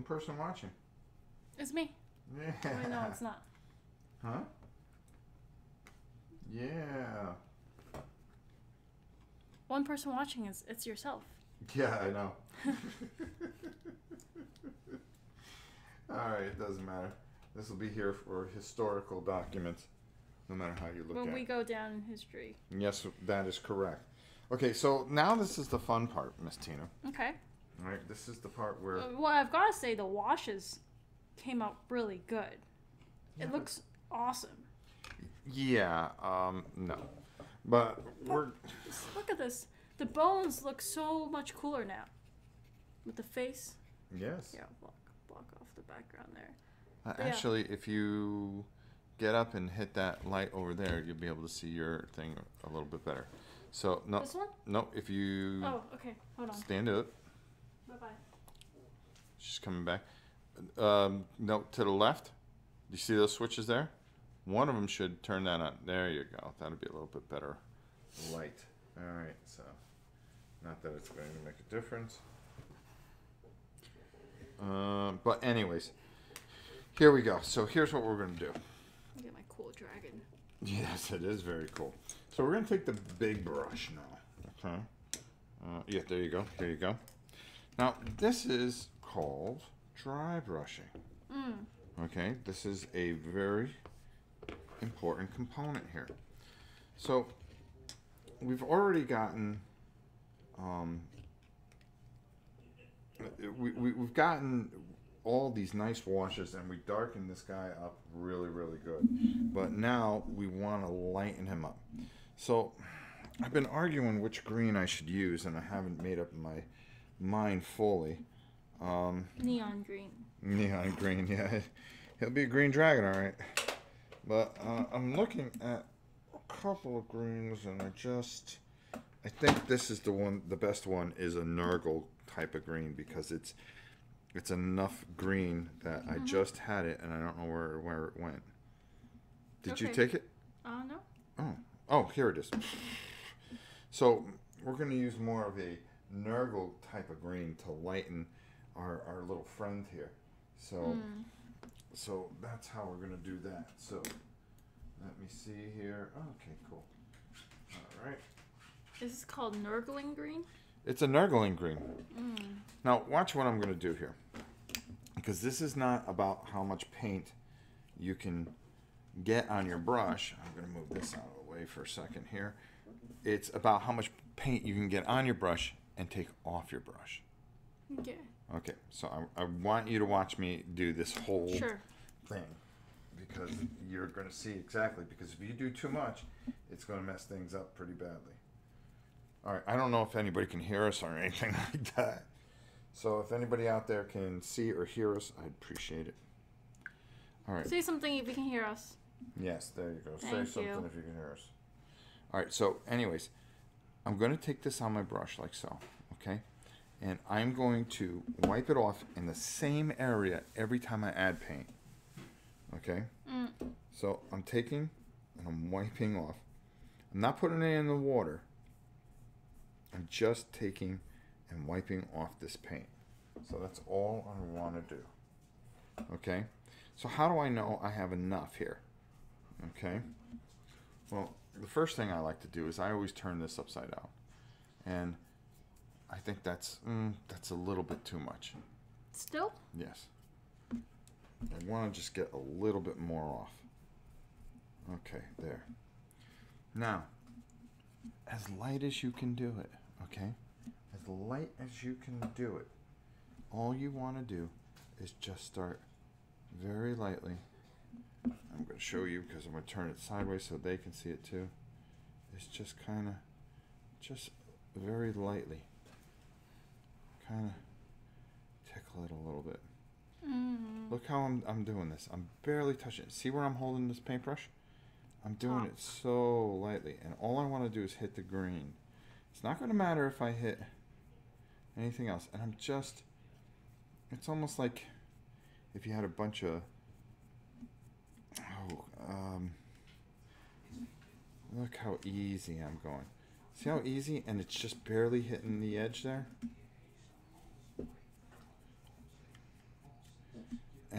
person watching. It's me. Yeah. Wait, no, it's not. Huh? Yeah. One person watching it's yourself. Yeah, I know. Alright, it doesn't matter. This will be here for historical documents, no matter how you look at it. When we go down in history. Yes, that is correct. Okay, so now this is the fun part, Miss Tina. Okay. Alright, this is the part where... Well, I've got to say the washes came out really good. Yeah, it looks awesome. Yeah, no. But we're... Look at this. The bones look so much cooler now. With the face. Yes. Yeah, block off the background there. Actually, if you get up and hit that light over there, you'll be able to see your thing a little bit better. So, no. This one? No, if you... Oh, okay. Hold on. Stand up. Bye-bye. She's coming back. No, to the left. Do you see those switches there? One of them should turn that on. There you go. That'll be a little bit better light. All right, so not that it's going to make a difference. But anyways, here we go. So here's what we're going to do. Get my cool dragon. Yes, it is very cool. So we're going to take the big brush now. Okay. Yeah, there you go. Here you go. Now, this is called dry brushing. Okay, this is a very important component here. So we've already gotten we've gotten all these nice washes, and we darkened this guy up really, really good. But now we want to lighten him up. So I've been arguing which green I should use, and I haven't made up my mind fully. Neon green. Neon green, yeah. He'll be a green dragon, all right. But I'm looking at a couple of greens, and I think this is the best one is a Nurgle type of green, because it's enough green that I just had it, and I don't know where it went. Did you take it? No. Oh, here it is. So we're going to use more of a Nurgle type of green to lighten our little friend here. So that's how we're going to do that. So let me see here. Okay, cool. All right. Is this called Nurgling green? It's a Nurgling green. Now watch what I'm going to do here, because this is not about how much paint you can get on your brush. I'm going to move this out of the way for a second here. It's about how much paint you can get on your brush and take off your brush. Okay. Okay, so I want you to watch me do this whole thing, because you're going to see exactly, because if you do too much, it's going to mess things up pretty badly. All right, I don't know if anybody can hear us or anything like that. So if anybody out there can see or hear us, I'd appreciate it. All right. Say something if you can hear us. Yes, there you go. Thank Say something you. if you can hear us. All right, so anyways, I'm going to take this on my brush like so, okay? And I'm going to wipe it off in the same area every time I add paint, okay? So I'm taking and I'm wiping off. I'm not putting it in the water. I'm just taking and wiping off this paint. So that's all I want to do, okay? So how do I know I have enough here, okay? Well, the first thing I like to do is I always turn this upside down, and I think that's a little bit too much. Still? Yes. I want to just get a little bit more off. Okay, there. Now, as light as you can do it, okay? As light as you can do it. All you want to do is just start very lightly. I'm going to show you, because I'm going to turn it sideways so they can see it too. It's just kind of, just very lightly. Kind of tickle it a little bit. Look how I'm doing this. I'm barely touching it. See where I'm holding this paintbrush? I'm doing it so lightly, and all I want to do is hit the green. It's not going to matter if I hit anything else. And I'm just, it's almost like if you had a bunch of, look how easy I'm going. See how easy? And it's just barely hitting the edge there.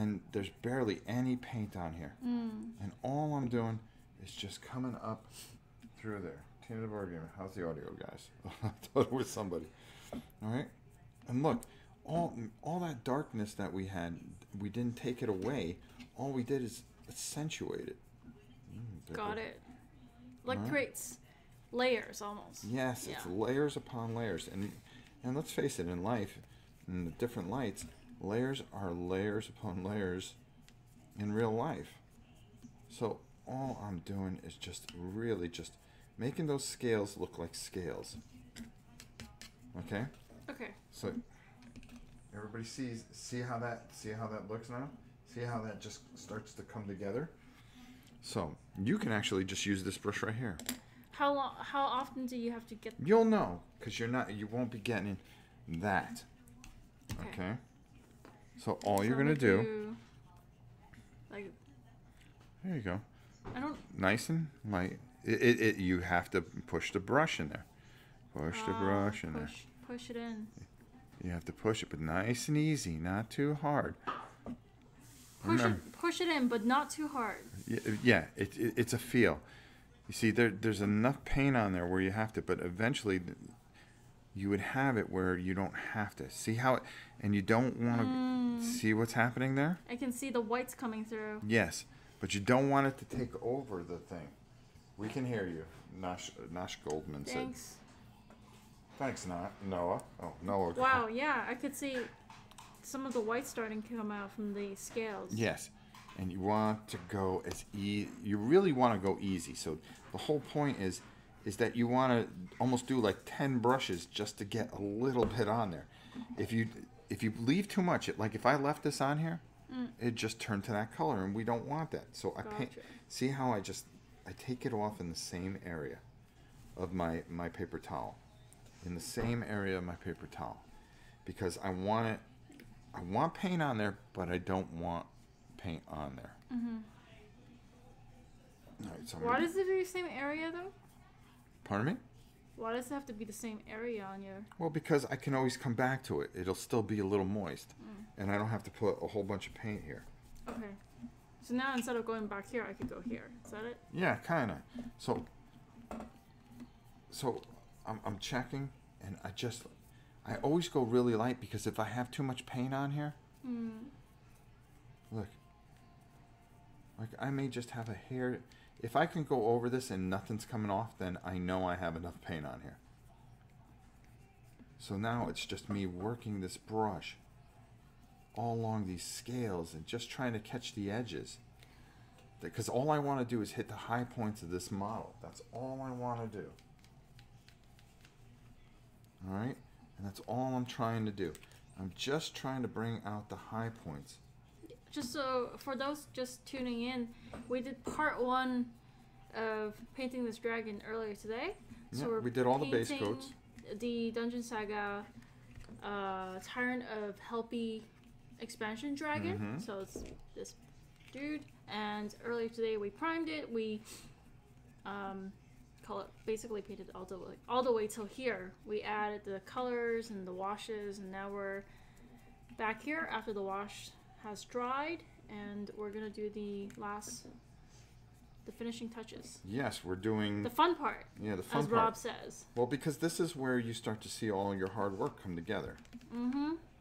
and there's barely any paint on here. And all I'm doing is just coming up through there. Tina the Board Gamer, how's the audio, guys? I thought it was somebody. All right, and look, all that darkness that we had, we didn't take it away. All we did is accentuate it. Got it. Like creates layers almost. Yes, it's layers upon layers, and let's face it, in life, in the different lights, layers are layers upon layers in real life. So all I'm doing is just really just making those scales look like scales. Okay? Okay. So everybody see how that looks now? See how that just starts to come together? So you can actually just use this brush right here. How often do you have to get? You'll know, because you won't be getting that. Okay. So all you're gonna do, like, there you go. I don't. Nice and light. You have to push the brush in there. Push the brush in there. Push it in. You have to push it, but nice and easy, not too hard. Push it in, but not too hard. Yeah, it's a feel. You see, there's enough paint on there where you have to, but eventually you would have it where you don't have to. See how it, and you don't want to see what's happening there? I can see the whites coming through. Yes, but you don't want it to take over the thing. We can hear you, Nosh Goldman said. Thanks. Thanks, Noah. Oh, Noah. Wow, yeah, I could see some of the whites starting to come out from the scales. Yes, and you want to go as you really want to go easy. So the whole point is that you want to almost do like 10 brushes just to get a little bit on there. If you leave too much, like if I left this on here, it just turned to that color, and we don't want that. So I paint. See how I take it off in the same area of my paper towel, in the same area of my paper towel, because I want paint on there, but I don't want paint on there. All right, so why does it be the same area though? Pardon me? Why does it have to be the same area on your? Well, because I can always come back to it. It'll still be a little moist, and I don't have to put a whole bunch of paint here. Okay. So now instead of going back here, I could go here. Is that it? Yeah, kind of. So I'm checking, and I always go really light, because if I have too much paint on here, look, like I may just have a hair. If I can go over this and nothing's coming off, then I know I have enough paint on here. So now it's just me working this brush all along these scales and just trying to catch the edges. Because all I want to do is hit the high points of this model. That's all I want to do. Alright? And that's all I'm trying to do. I'm just trying to bring out the high points. Just so, for those just tuning in, we did part 1 of painting this dragon earlier today. Yeah, So we did all the base coats. The Dungeon Saga Tyrant of Halpi expansion dragon. So it's this dude. And earlier today we primed it. We basically painted all the way till here. We added the colors and the washes, and now we're back here after the wash has dried, and we're gonna do the finishing touches. Yes, we're doing the fun part. Yeah, the fun as part. Rob says. Well, because this is where you start to see all your hard work come together.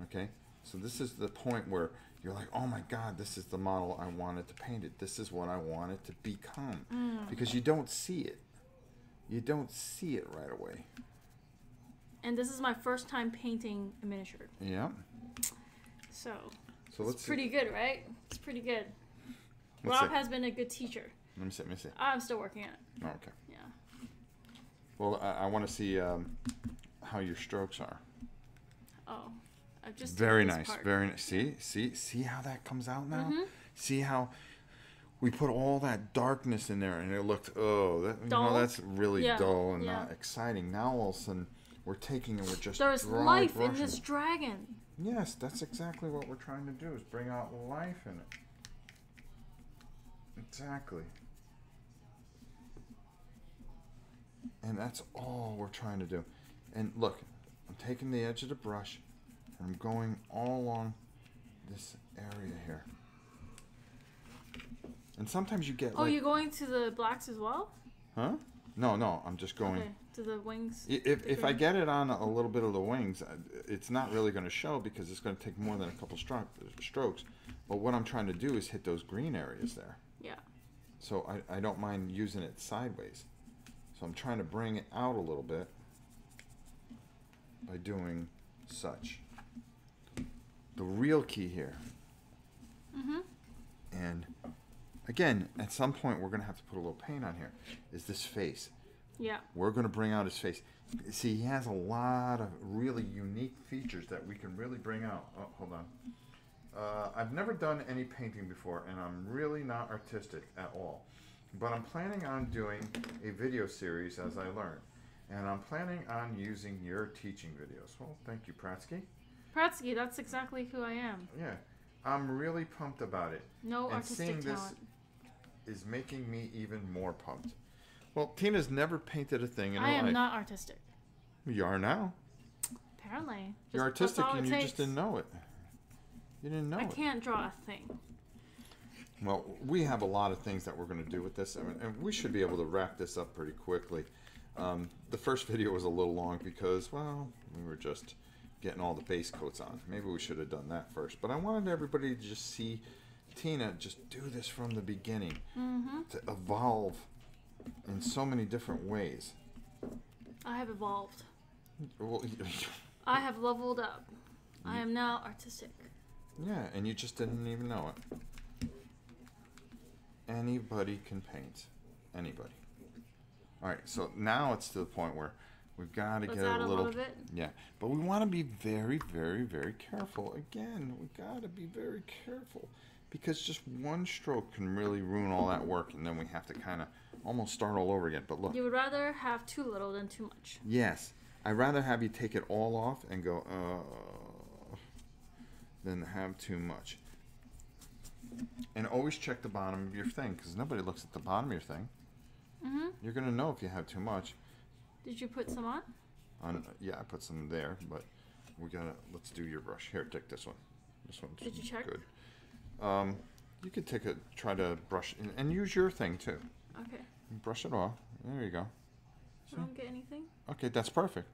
Okay, so this is the point where you're like, oh my God, this is the model I wanted to paint it. This is what I want it to become. Because you don't see it. You don't see it right away. And this is my first time painting a miniature. Yeah. So let's it's pretty good, right? It's pretty good. Let's Rob see. has been a good teacher. Let me see. I'm still working on it. Oh, okay. Yeah. Well, I want to see how your strokes are. Oh, I've just Very done this nice. part. Very nice. See how that comes out now? See how we put all that darkness in there, and it looked that's really dull and not exciting. Now all of a sudden we're taking and we're just there's life in this dragon. Yes, that's exactly what we're trying to do, is bring out life in it. Exactly. And that's all we're trying to do. And look, I'm taking the edge of the brush and I'm going all along this area here. And sometimes you get Oh, you're going to the blacks as well? Huh? No, I'm just going... Okay, to the wings. If I get it on a little bit of the wings, it's not really going to show because it's going to take more than a couple strokes. But what I'm trying to do is hit those green areas there. Yeah. So I don't mind using it sideways. So I'm trying to bring it out a little bit by doing such. The real key here. And again, at some point we're going to have to put a little paint on here, is this face. Yeah. We're going to bring out his face. See, he has a lot of really unique features that we can really bring out. Oh, hold on. I've never done any painting before, and I'm really not artistic at all. But I'm planning on doing a video series as I learn. And I'm planning on using your teaching videos. Well, thank you, Pratsky. Pratsky, that's exactly who I am. Yeah. I'm really pumped about it. No and artistic seeing talent. This is making me even more pumped. Well, Tina's never painted a thing in her life. I am not artistic. You are now. Apparently. You're artistic and you just didn't know it. You didn't know it. I can't draw a thing. Well, we have a lot of things that we're going to do with this, and we should be able to wrap this up pretty quickly. The first video was a little long because, well, we were just getting all the base coats on. Maybe we should have done that first. But I wanted everybody to just see Tina just do this from the beginning, to evolve in so many different ways. I have evolved. Well, I have leveled up. I am now artistic. Yeah, and you just didn't even know it. Anybody can paint. Anybody. All right, so now it's to the point where we've got to get add a little bit. Yeah, but we want to be very, very, very careful. Again, we got to be very careful because just one stroke can really ruin all that work, and then we have to kind of almost start all over again. But look. You would rather have too little than too much. Yes. I'd rather have you take it all off and go, than have too much. And always check the bottom of your thing, because nobody looks at the bottom of your thing. You're going to know if you have too much. Did you put some on? Yeah, I put some there, but let's do your brush. Here, take this one. This one's Did you check? good. You could try to brush, and use your thing too. Okay. Brush it off. There you go. I don't get anything. Okay, that's perfect.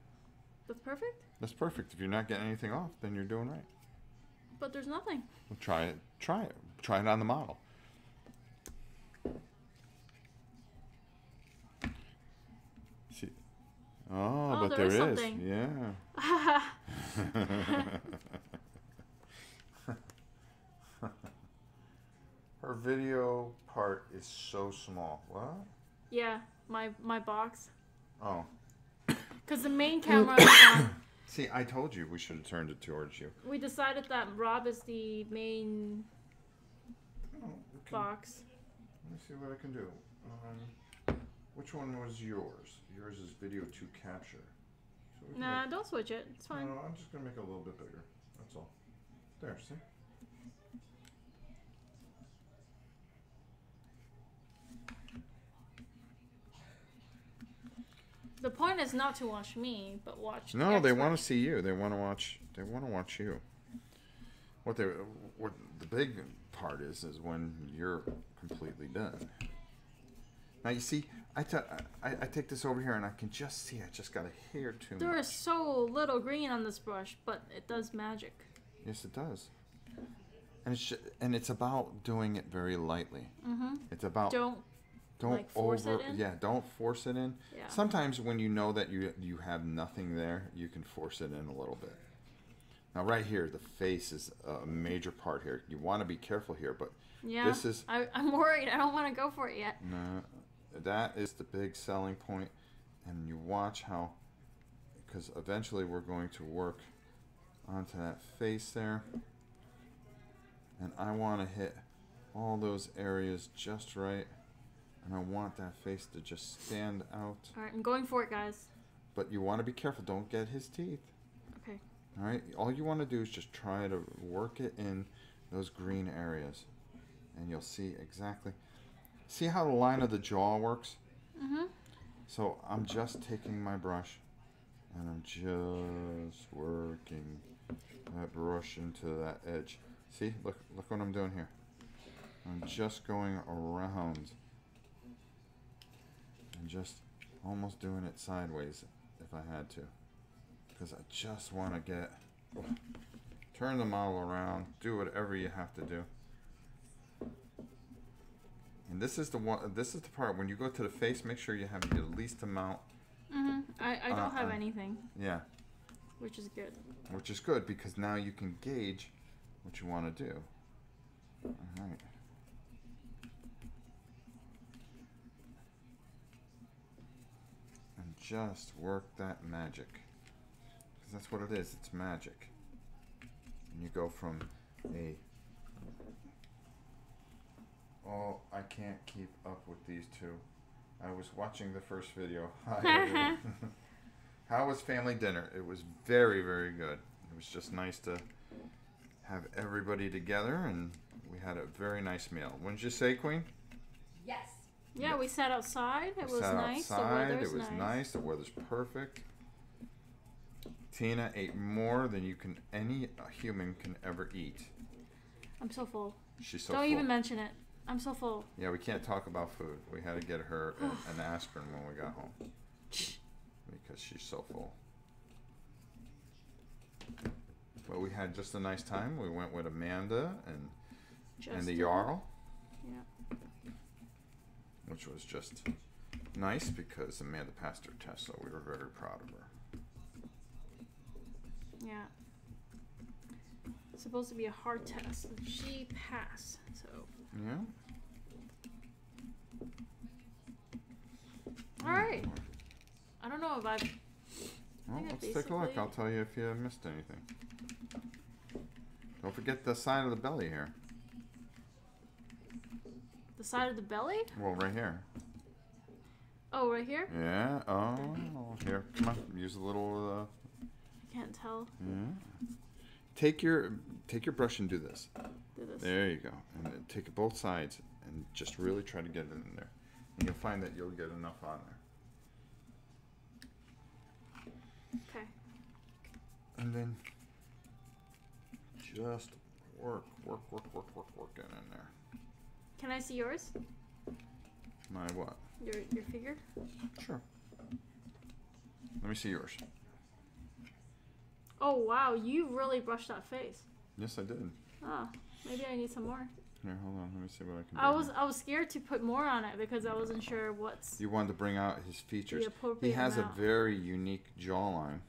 That's perfect? That's perfect. If you're not getting anything off, then you're doing right. But there's nothing. Well, try it. Try it. Try it on the model. See? Oh, but there is. Something. Yeah. Her video part is so small. What? Yeah, my box. Oh. Because the main camera is on. See, I told you we should have turned it towards you. We decided that Rob is the main box. Let me see what I can do. Which one was yours? Yours is video to capture. So Nah, don't switch it. It's fine. No, I'm just going to make it a little bit bigger. That's all. There, see? The point is not to watch me, but watch. No, they want to see you. They want to watch. They want to watch you. What the big part is when you're completely done. Now you see, I take this over here and I can just see. I just got a hair too much. There is so little green on this brush, but it does magic. Yes, it does. And it's about doing it very lightly. It's about don't like force it in? Yeah, don't force it in. Yeah. Sometimes when you know that you have nothing there, you can force it in a little bit. Now right here, the face is a major part here. You want to be careful here, but yeah, this is... I'm worried. I don't want to go for it yet. No, that is the big selling point. And you watch how, because eventually we're going to work onto that face there. And I want to hit all those areas just right. And I want that face to just stand out. All right, I'm going for it, guys. But you want to be careful. Don't get his teeth. Okay. All right? All you want to do is just try to work it in those green areas. And you'll see exactly. See how the line of the jaw works? So I'm just taking my brush. And I'm just working that brush into that edge. See? Look what I'm doing here. I'm just going around and just almost doing it sideways if I had to, because I just want to get, turn the model around, do whatever you have to do. And this is the one. This is the part when you go to the face. Make sure you have the least amount. I don't have anything. Yeah. Which is good. Which is good because now you can gauge what you want to do. All right. And just work that magic, because that's what it is. It's magic. And you go from a, oh, I can't keep up with these two. I was watching the first video. How was family dinner? It was very, very good. It was just nice to have everybody together, and we had a very nice meal. Wouldn't you say, Queen? Yes. Yeah, we sat outside. It was nice. Outside. It was nice. The weather's perfect. Tina ate more than any human can ever eat. I'm so full. She's so full. Don't even mention it. I'm so full. Yeah, we can't talk about food. We had to get her an aspirin when we got home because she's so full. But we had just a nice time. We went with Amanda and the Jarl. Yeah. Which was just nice because Amanda passed her test, so we were very proud of her. Yeah. It's supposed to be a hard test. She passed, so. Yeah. All right. I don't know if I've. Well, let's take a look. I'll tell you if you missed anything. Don't forget the side of the belly here. The side of the belly? Well, right here. Oh, right here? Yeah. Oh, here. Come on. Use a little. Can't tell. Yeah. Take your brush and do this. Do this. There you go. And then take both sides and just really try to get it in there. And you'll find that you'll get enough on there. Okay. And then just work it in there. Can I see yours? My what? Your figure? Sure. Let me see yours. Oh wow, you really brushed that face. Yes, I did. Oh, maybe I need some more. Here, hold on. Let me see what I can do. I was scared to put more on it because I wasn't sure what's. You wanted to bring out his features. The appropriate He has amount. a very unique jawline.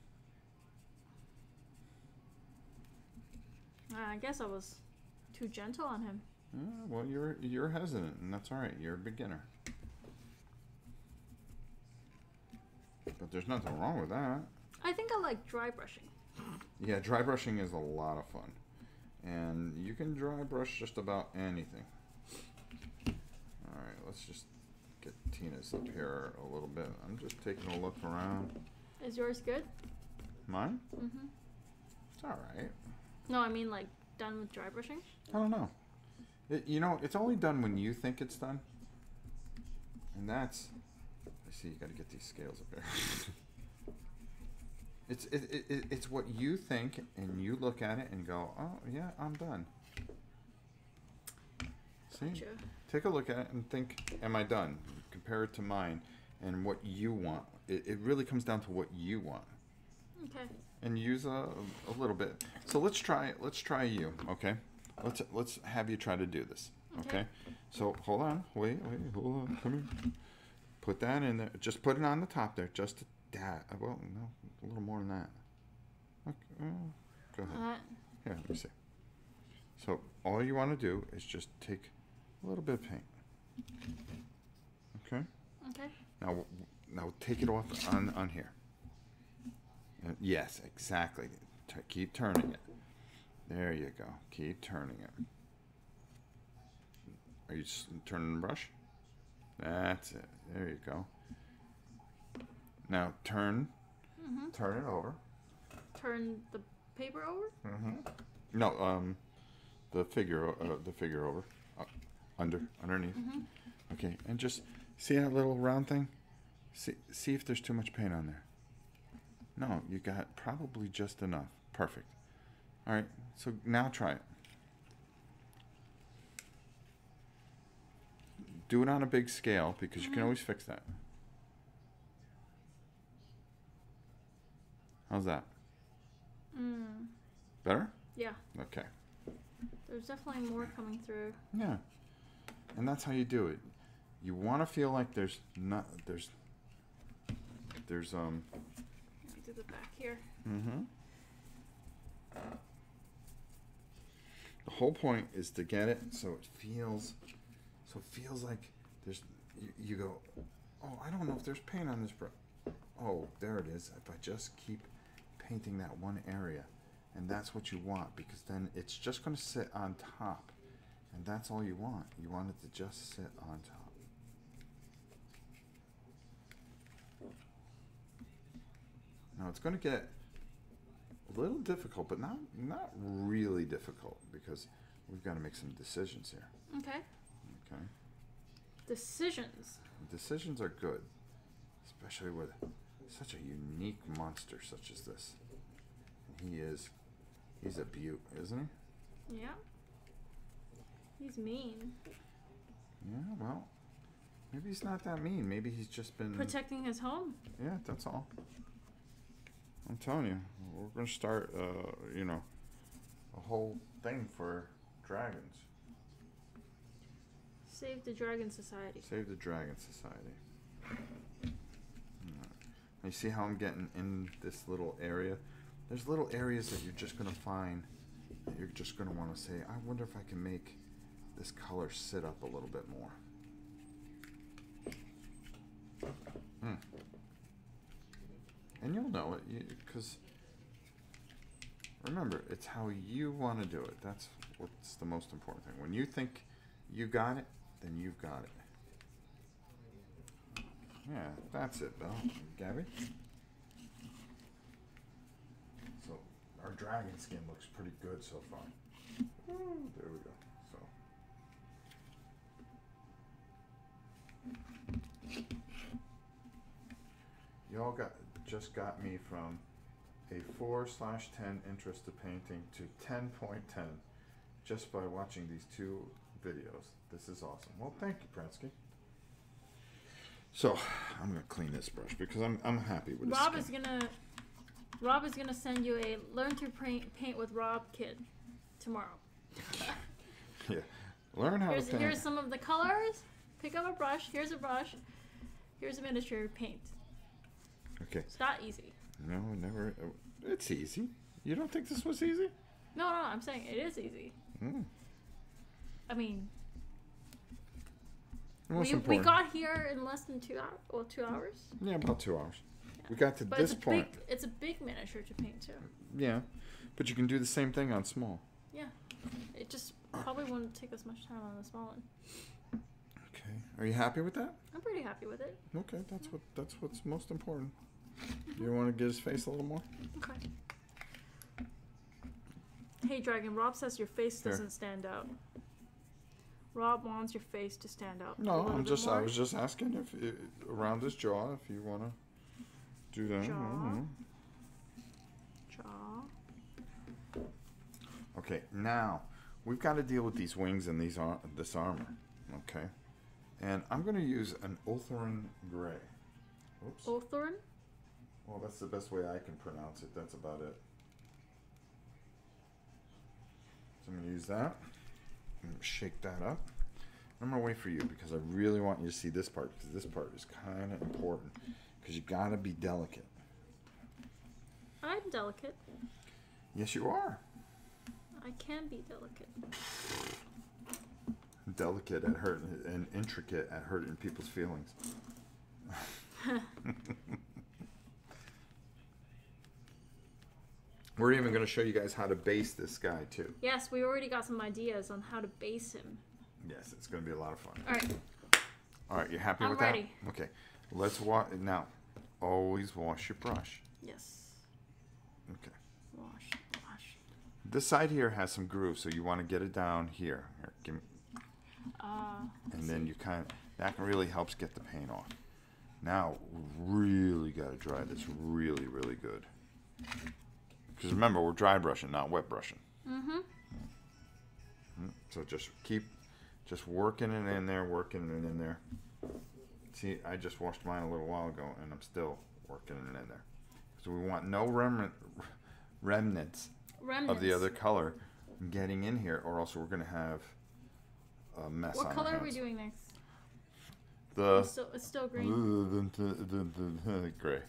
I guess I was too gentle on him. Yeah, well, you're hesitant, and that's all right. You're a beginner. But there's nothing wrong with that. I think I like dry brushing. Yeah, dry brushing is a lot of fun. And you can dry brush just about anything. Alright, let's just get Tina's up here a little bit. I'm just taking a look around. Is yours good? Mine? Mm-hmm. It's alright. No, I mean like done with dry brushing? I don't know. You know, it's only done when you think it's done. And that's... I see, you gotta get these scales up there. It's what you think, and you look at it and go, oh, yeah, I'm done. See? Gotcha. Take a look at it and think, am I done? Compare it to mine and what you want. It really comes down to what you want. Okay. And use a little bit. So let's try you, okay? Let's have you try to do this, okay? So hold on, wait, hold on, come here. Put that in there. Just put it on the top there, just that. Well, no, a little more than that. Okay, go ahead. Here, let me see. So all you want to do is just take a little bit of paint. Okay. Okay. Now take it off on here. Yes, exactly. Keep turning it. There you go. Keep turning it. Are you turning the brush? That's it. There you go. Now turn it over. Turn the paper over? Mm-hmm. No, the figure over, underneath. Mm-hmm. Okay, and just see that little round thing. See if there's too much paint on there. No, you got probably just enough. Perfect. All right, so now try it. do it on a big scale because you can always fix that. How's that? Better? Yeah. Okay. There's definitely more coming through. Yeah. And that's how you do it. You want to feel like there's do the back here. The whole point is to get it so it feels like there's you go, oh, I don't know if there's paint on this brush. Oh, there it is. If I just keep painting that one area, and that's what you want, because then it's just going to sit on top, and that's all you want. You want it to just sit on top. Now it's going to get a little difficult, but not really difficult, because we've got to make some decisions here. Okay. Okay. Decisions. Decisions are good, especially with such a unique monster such as this. He's a beaut, isn't he? Yeah. He's mean. Yeah, well, maybe he's not that mean. Maybe he's just been protecting his home. Yeah, that's all. I'm telling you, we're going to start, a whole thing for dragons. Save the Dragon Society. Save the Dragon Society. You see how I'm getting in this little area? There's little areas that you're just going to find that you're just going to want to say, I wonder if I can make this color sit up a little bit more. And you'll know it, because remember, it's how you want to do it. That's what's the most important thing. When you think you got it, then you've got it. Yeah, that's it, Bill. Gabby? So, our dragon skin looks pretty good so far. There we go. So, y'all just got me from a 4/10 interest to painting to 10.10 just by watching these two videos. This is awesome. Well, thank you, Pransky. So I'm gonna clean this brush because I'm happy with this. Rob is gonna send you a learn to paint with Rob kit tomorrow. Yeah, learn how to paint. Here's some of the colors. Pick up a brush. Here's a brush. Here's a miniature paint. Okay. It's not easy. No, never. It's easy. You don't think this was easy? No, I'm saying it is easy. I mean, we got here in less than 2 hours. Well, 2 hours. Yeah, about 2 hours. Yeah. We got to but this point. It's a big miniature to paint too. Yeah, but you can do the same thing on small. Yeah, it just probably wouldn't take as much time on the small one. Okay. Are you happy with that? I'm pretty happy with it. Okay, that's what's most important. You want to get his face a little more? Okay. Hey, Dragon. Rob says your face doesn't stand out. Rob wants your face to stand out. No, I was just asking if around his jaw, if you want to do that. Jaw. Okay, now we've got to deal with these wings and this armor. Okay, and I'm going to use an Ulthuan gray. Oops. Ulthuan? Well, that's the best way I can pronounce it. That's about it. So I'm going to use that. I'm going to shake that up. I'm going to wait for you because I really want you to see this part, because this part is kind of important, because you got to be delicate. I'm delicate. Yes, you are. I can be delicate. Delicate at hurting and intricate at hurting people's feelings. We're even going to show you guys how to base this guy too. Yes, we already got some ideas on how to base him. Yes, it's going to be a lot of fun. All right. All right, you happy with ready. that? Okay. Let's wash. Now, always wash your brush. Yes. Okay. Wash. This side here has some grooves, so you want to get it down here. Here, give me. And then you that really helps get the paint off. Now, really got to dry this really, really good. Because remember, we're dry brushing, not wet brushing. So just keep Just working it in there, working it in there. See, I just washed mine a little while ago, and I'm still working it in there. So we want no remnants of the other color getting in here, or else we're going to have a mess on our hands. What color are we doing next? It's still green. The gray.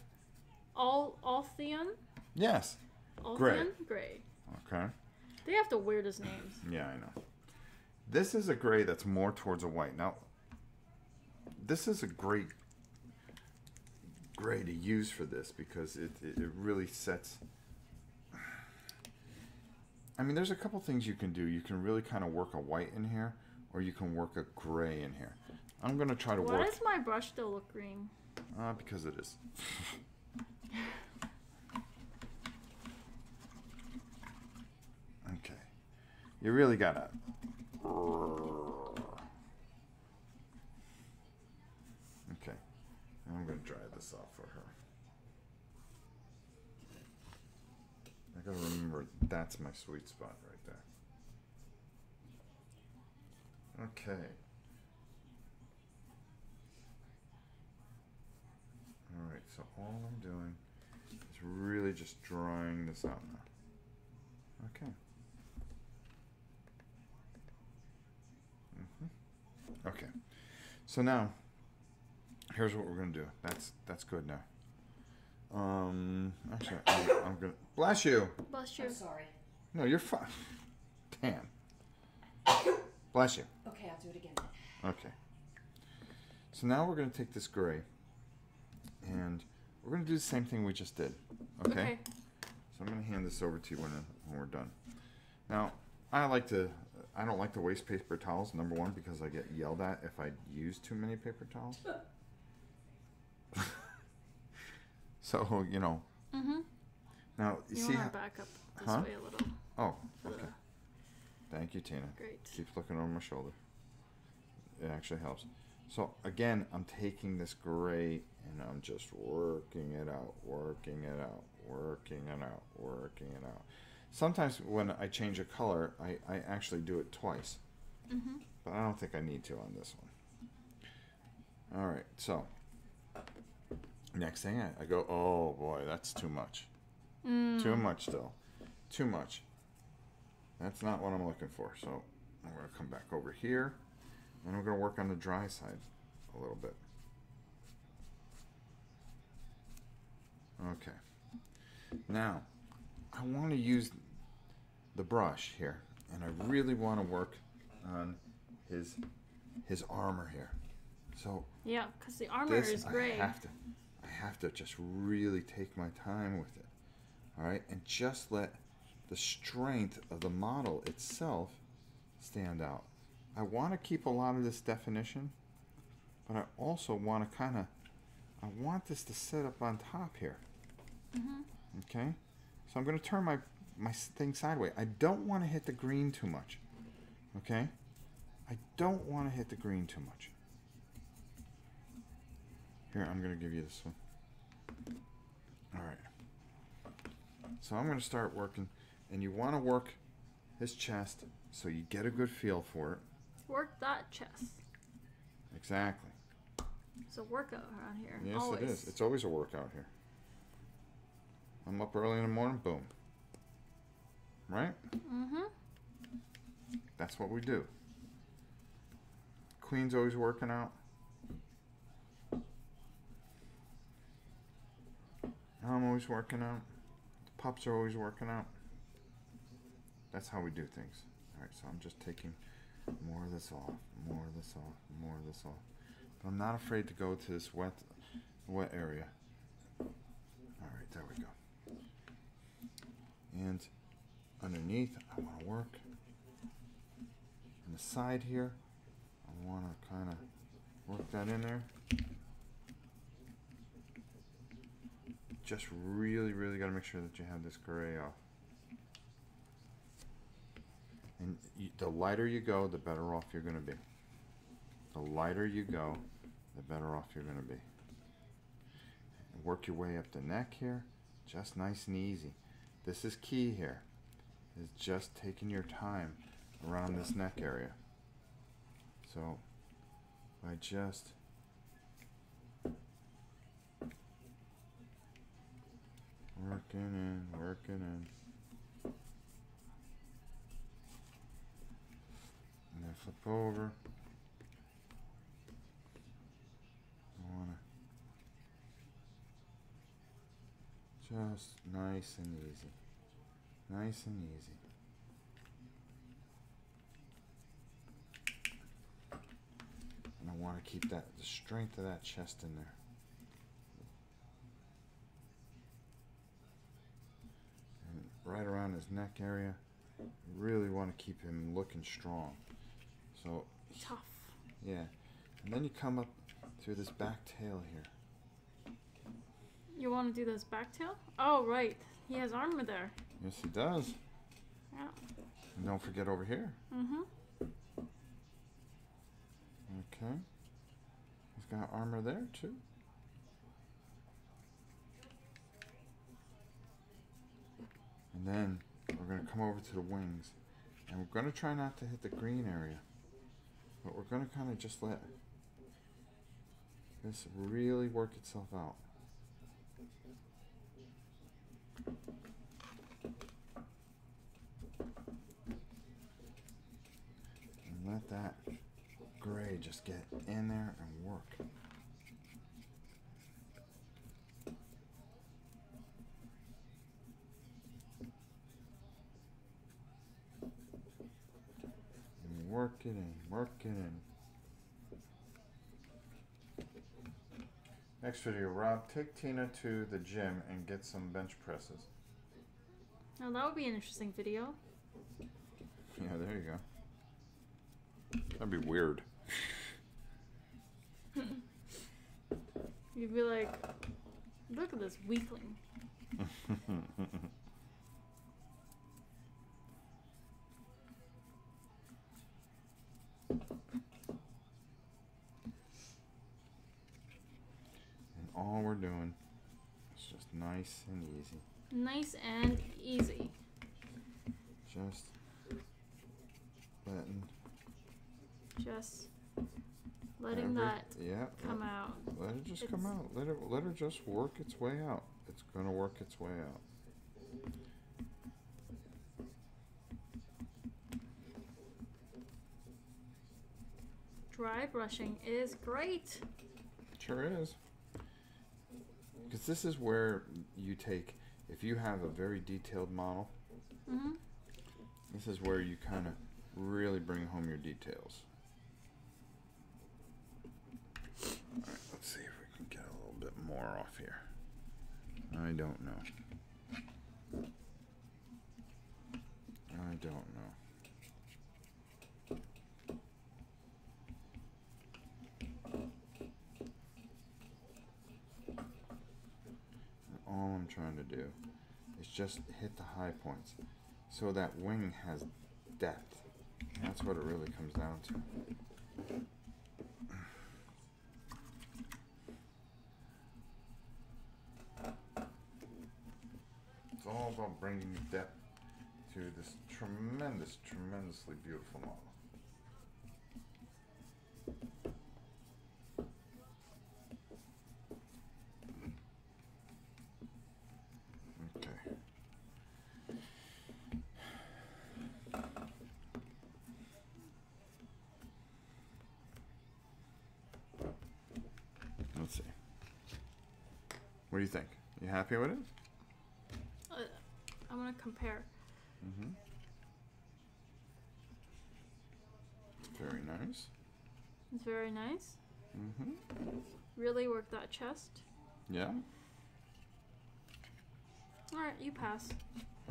All theon? Yes. All gray. Theon? Gray. Okay. They have the weirdest names. Yeah, I know. This is a gray that's more towards a white. Now, this is a great gray to use for this because it really sets... I mean, there's a couple things you can do. You can really kind of work a white in here, or you can work a gray in here. I'm going to try to work... Why does my brush still look green? Because it is. Okay. You really got to... Okay. I'm going to dry this off for her. I got to remember that's my sweet spot right there. Okay. Alright, so all I'm doing is really just drying this out now. Okay. Okay. So now, here's what we're going to do. That's good now. Actually, I'm going to... Bless you! Bless you. I'm sorry. No, you're fine. Damn. Bless you. Okay, I'll do it again. Okay. So now we're going to take this gray and we're going to do the same thing we just did. Okay? So I'm going to hand this over to you when we're done. Now, I don't like to waste paper towels, number one, because I get yelled at if I use too many paper towels. So, you know. Mm-hmm. Now, you see want to back up this way a little. Oh, okay. Thank you, Tina. Great. Keeps looking over my shoulder. It actually helps. So, again, I'm taking this gray and I'm just working it out, working it out, working it out, working it out. Sometimes when I change a color, I actually do it twice. Mm-hmm. But I don't think I need to on this one. All right, so next thing I go, oh boy, that's too much. Too much still. Too much. That's not what I'm looking for. So I'm going to come back over here and I'm going to work on the dry side a little bit. Okay. Now, I want to use the brush here, and I really want to work on his armor here. So yeah, because the armor is gray. I have to just really take my time with it. All right, and just let the strength of the model itself stand out. I want to keep a lot of this definition, but I also want to I want this to set up on top here. Mm-hmm. Okay, so I'm going to turn my thing sideways. I don't want to hit the green too much. Okay, I don't want to hit the green too much. Here, I'm going to give you this one. All right. So I'm going to start working, and you want to work his chest so you get a good feel for it. Work that chest. Exactly. It's a workout around here. Yes, always. it is. It's always a workout here. I'm up early in the morning, boom. Right? Mm-hmm. That's what we do. Queen's always working out. I'm always working out. The pups are always working out. That's how we do things. Alright, so I'm just taking more of this off, more of this off, more of this off. But I'm not afraid to go to this wet area. Alright, there we go. And underneath, I want to work. On the side here, I want to kind of work that in there. Just really, really got to make sure that you have this gray off. And the lighter you go, the better off you're going to be. The lighter you go, the better off you're going to be. And work your way up the neck here, just nice and easy. This is key here, is just taking your time around this neck area. So I just working in. And then flip over. I want to just nice and easy. Nice and easy. And I want to keep that, the strength of that chest in there. And right around his neck area, really want to keep him looking strong. So Tough. yeah, and then you come up through this back tail here. You want to do this back tail? Oh, right. He has armor there. Yes, he does. Yeah. And don't forget over here. Mm-hmm. Okay. He's got armor there too. And then we're going to come over to the wings. And we're going to try not to hit the green area. But we're going to kind of just let this really work itself out. And let that gray just get in there and work. And work it in, work it in. Next video, Rob, take Tina to the gym and get some bench presses. Now that would be an interesting video. Yeah, there you go. That'd be weird. You'd be like, look at this weakling. And all we're doing is just nice and easy. Nice and easy. Just letting that yeah, come out. Let it just come out. Let her just work its way out. It's gonna work its way out. Dry brushing is great. Sure is. Because this is where you take, if you have a very detailed model, this is where you kind of really bring home your details. Alright, let's see if we can get a little bit more off here. I don't know. I don't know. All I'm trying to do is just hit the high points so that wing has depth. That's what it really comes down to. It's all about bringing depth to this tremendously beautiful model. Let's see. What do you think? You happy with it? I want to compare. Very nice. It's very nice. Really work that chest. Yeah. All right, you pass.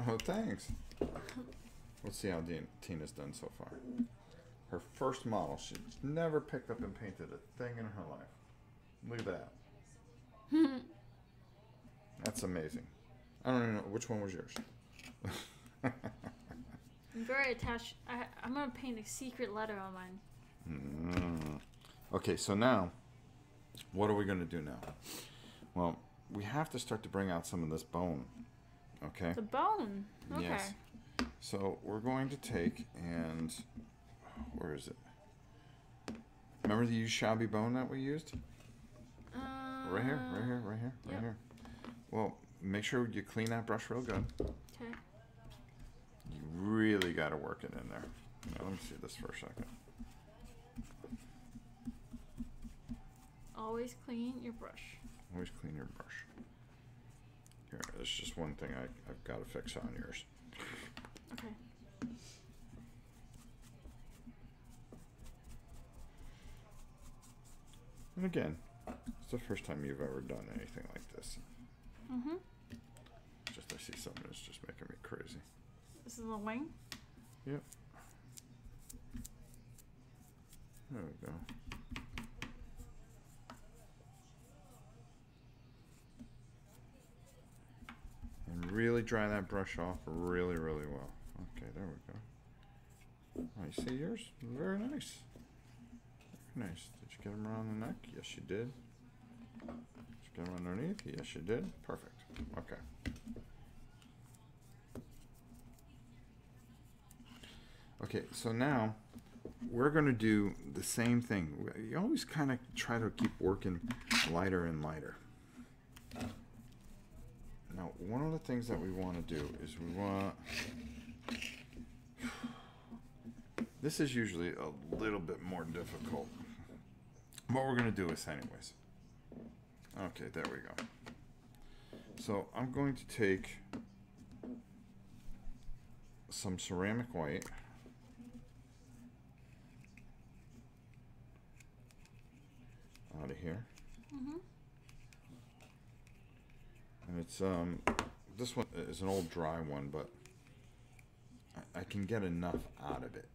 Oh, thanks. Let's see how Tina's done so far. Her first model. She's never picked up and painted a thing in her life. Look at that. That's amazing. I don't even know. Which one was yours? I'm very attached. I'm going to paint a secret letter on mine. Okay, so now, what are we going to do now? Well, we have to start to bring out some of this bone. Okay? The bone? Okay. Yes. So we're going to take and... Where is it? Remember the shabby bone that we used? Right here, right here, right here, right Yep. here. Well, make sure you clean that brush real good. Okay. You really got to work it in there. Now, let me see this for a second. Always clean your brush. Always clean your brush. Here, there's just one thing I've got to fix on yours. Okay. And again, it's the first time you've ever done anything like this. Mm-hmm. Just I see something that's just making me crazy. This is the wing. Yep. There we go. And really dry that brush off really, really well. Okay, there we go. Oh, you see yours? Very nice. Very nice. Did you get them around the neck? Yes, you did. Did you get them underneath? Yes, you did. Perfect. Okay. Okay, so now we're going to do the same thing. You always kind of try to keep working lighter and lighter. Now, one of the things that we want to do is we want... This is usually a little bit more difficult. What we're going to do is anyways. Okay, there we go. So I'm going to take some ceramic white. Out of here. Mm-hmm. And it's this one is an old dry one, but I can get enough out of it.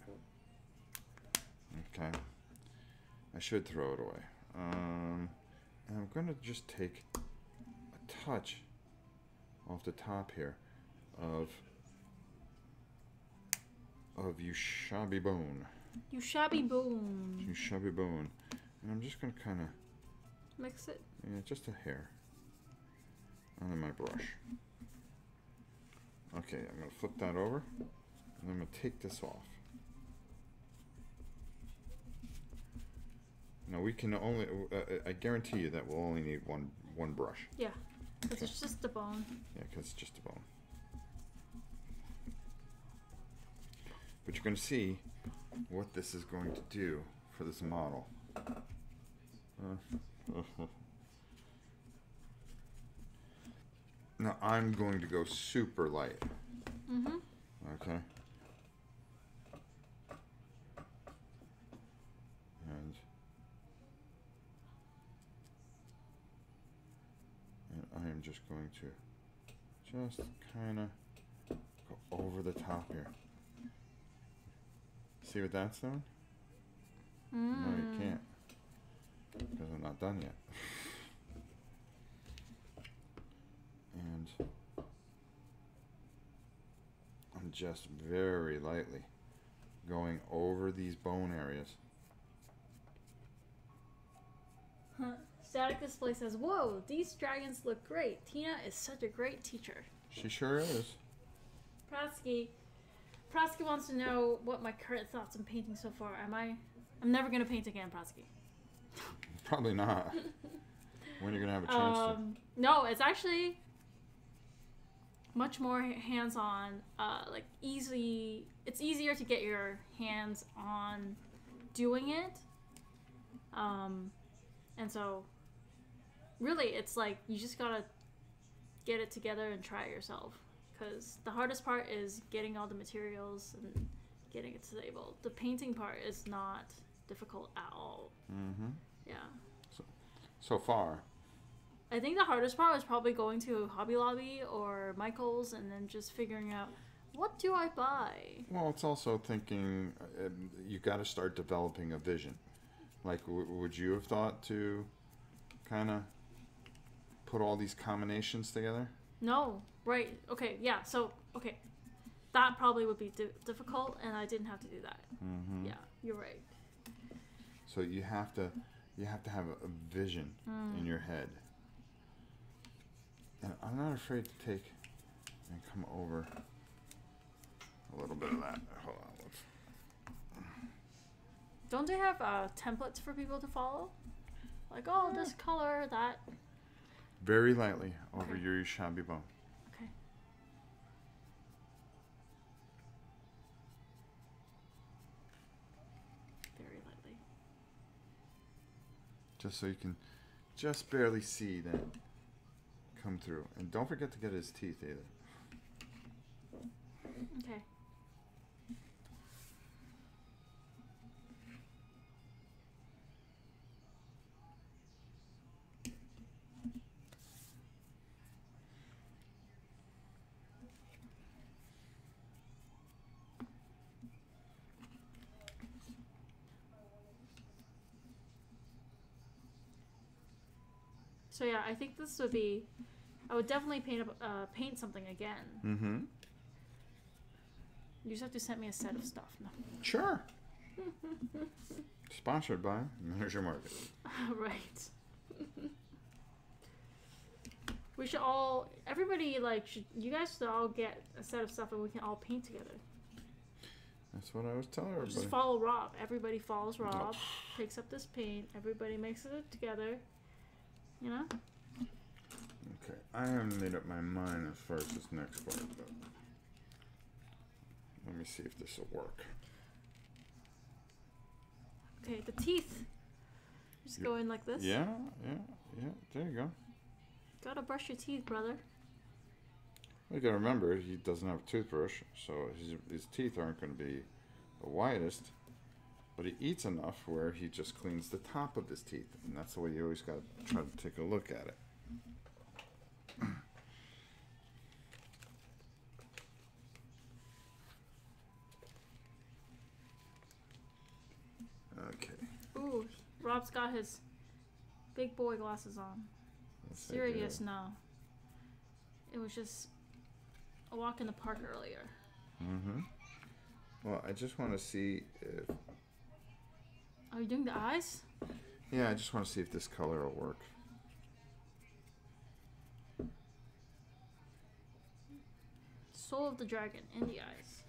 Okay. I should throw it away. And I'm gonna just take a touch off the top here of Ushabi bone. Ushabi bone. Ushabi bone. And I'm just gonna kinda Mix it. yeah, just a hair. And then my brush. Okay, I'm going to flip that over, and I'm going to take this off. Now we can only, I guarantee you that we'll only need one brush. Yeah, because Okay. it's just the bone. Yeah, because it's just a bone. But you're going to see what this is going to do for this model. Now I'm going to go super light. Mm-hmm. Okay. And I am just going to just kind of go over the top here. See what that's doing? No, you can't. Because I'm not done yet. And I'm just very lightly going over these bone areas. Static Display says, "Whoa, these dragons look great. Tina is such a great teacher." She sure is. Pratsky wants to know what my current thoughts on painting so far. I'm never gonna paint again, Pratsky. Probably not. When are you gonna have a chance to? No, it's actually much more hands-on. Like easy. It's easier to get your hands on doing it. And so, really, it's like you just gotta get it together and try it yourself. Because the hardest part is getting all the materials and getting it to the table. The painting part is not difficult at all. Mm-hmm. Yeah. So far. I think the hardest part was probably going to Hobby Lobby or Michael's and then just figuring out, what do I buy? Well, it's also thinking you got to start developing a vision. Like, would you have thought to kind of put all these combinations together? No. Right. Okay. Yeah. So, okay. That probably would be difficult, and I didn't have to do that. Mm-hmm. Yeah, you're right. So you have to have a vision in your head. And I'm not afraid to take and come over a little bit of that. Hold on. Don't they have templates for people to follow? Like, oh, this color, that. Very lightly over your shabby bone. Okay. Very lightly. Just so you can just barely see that come through. And don't forget to get his teeth either. Okay. So yeah, I think this would be. I would definitely paint something again. Mm-hmm. You just have to send me a set of stuff. No. Sure. Sponsored by Miniature Market. Right. We should all. Everybody you guys should all get a set of stuff and we can all paint together. That's what I was telling everybody. Just follow Rob. Everybody follows Rob. Takes up this paint. Everybody mixes it together. You know? Okay, I haven't made up my mind as far as this next part, but let me see if this will work. Okay, the teeth. Just go in like this. Yeah, there you go. Gotta brush your teeth, brother. You gotta remember, he doesn't have a toothbrush, so his teeth aren't going to be the widest, but he eats enough where he just cleans the top of his teeth, and that's the way you always got to try to take a look at it. Okay. Ooh, Rob's got his big boy glasses on. Yes, Serious now. It was just a walk in the park earlier. Mm-hmm. Well, I just want to see if... Are you doing the eyes? Yeah, I just want to see if this color will work. Soul of the dragon in the eyes.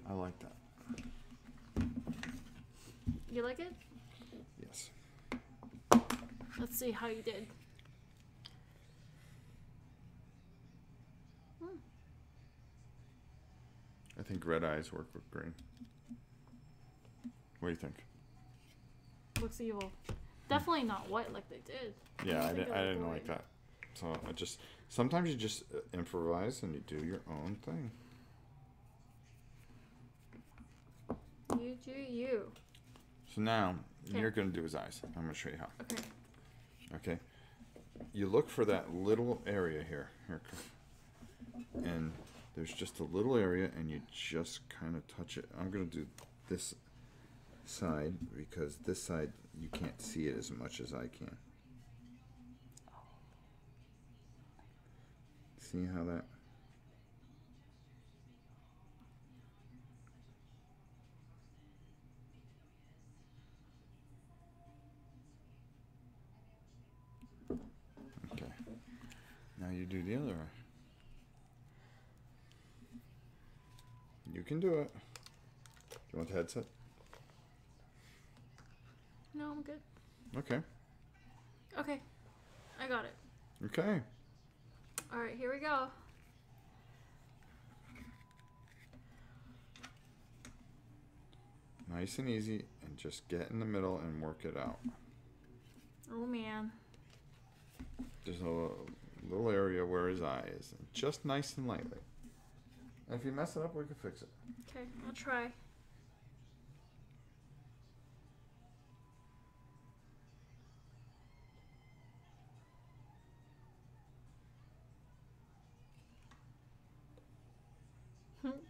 I like that. You like it? Yes. Let's see how you did. I think red eyes work with green. What do you think? Looks evil. Definitely not white like they did. Yeah, I didn't like that. So I just sometimes you just improvise and you do your own thing. You do you. So now you're gonna do his eyes. I'm gonna show you how. Okay. Okay. You look for that little area here, and there's just a little area, and you just kind of touch it. I'm gonna do this side because this side you can't see it as much as I can. See how that? Okay. Now you do the other eye. You can do it. Do you want the headset? No, I'm good. Okay. Okay. I got it. Okay. Alright, here we go. Nice and easy, and just get in the middle and work it out. Oh man. There's a little area where his eye is, just nice and lightly. And if you mess it up, we can fix it. Okay, I'll try.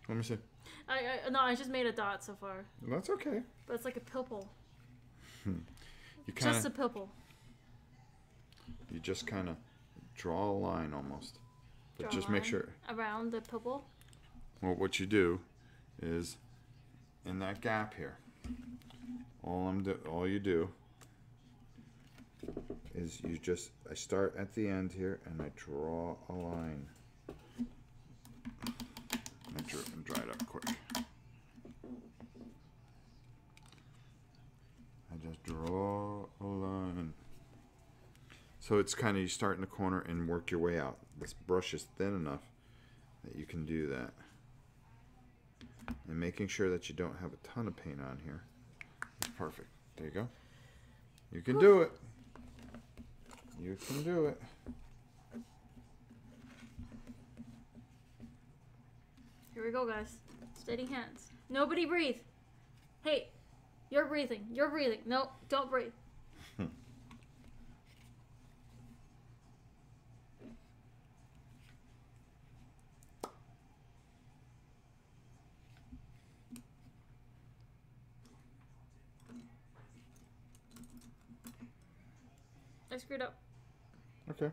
Let me see. No, I just made a dot so far. That's okay. But it's like a pimple. You Just a pimple. You just kind of draw a line almost, but Draw just a make line sure. around the pimple. Well, what you do is in that gap here. All you do is I start at the end here and I draw a line. And dry it up quick. So it's kind of, you start in the corner and work your way out. This brush is thin enough that you can do that. And making sure that you don't have a ton of paint on here is perfect. There you go. You can do it. You can do it. Here we go, guys. Steady hands. Nobody breathe. Hey, you're breathing. You're breathing. No, don't breathe. I screwed up. Okay.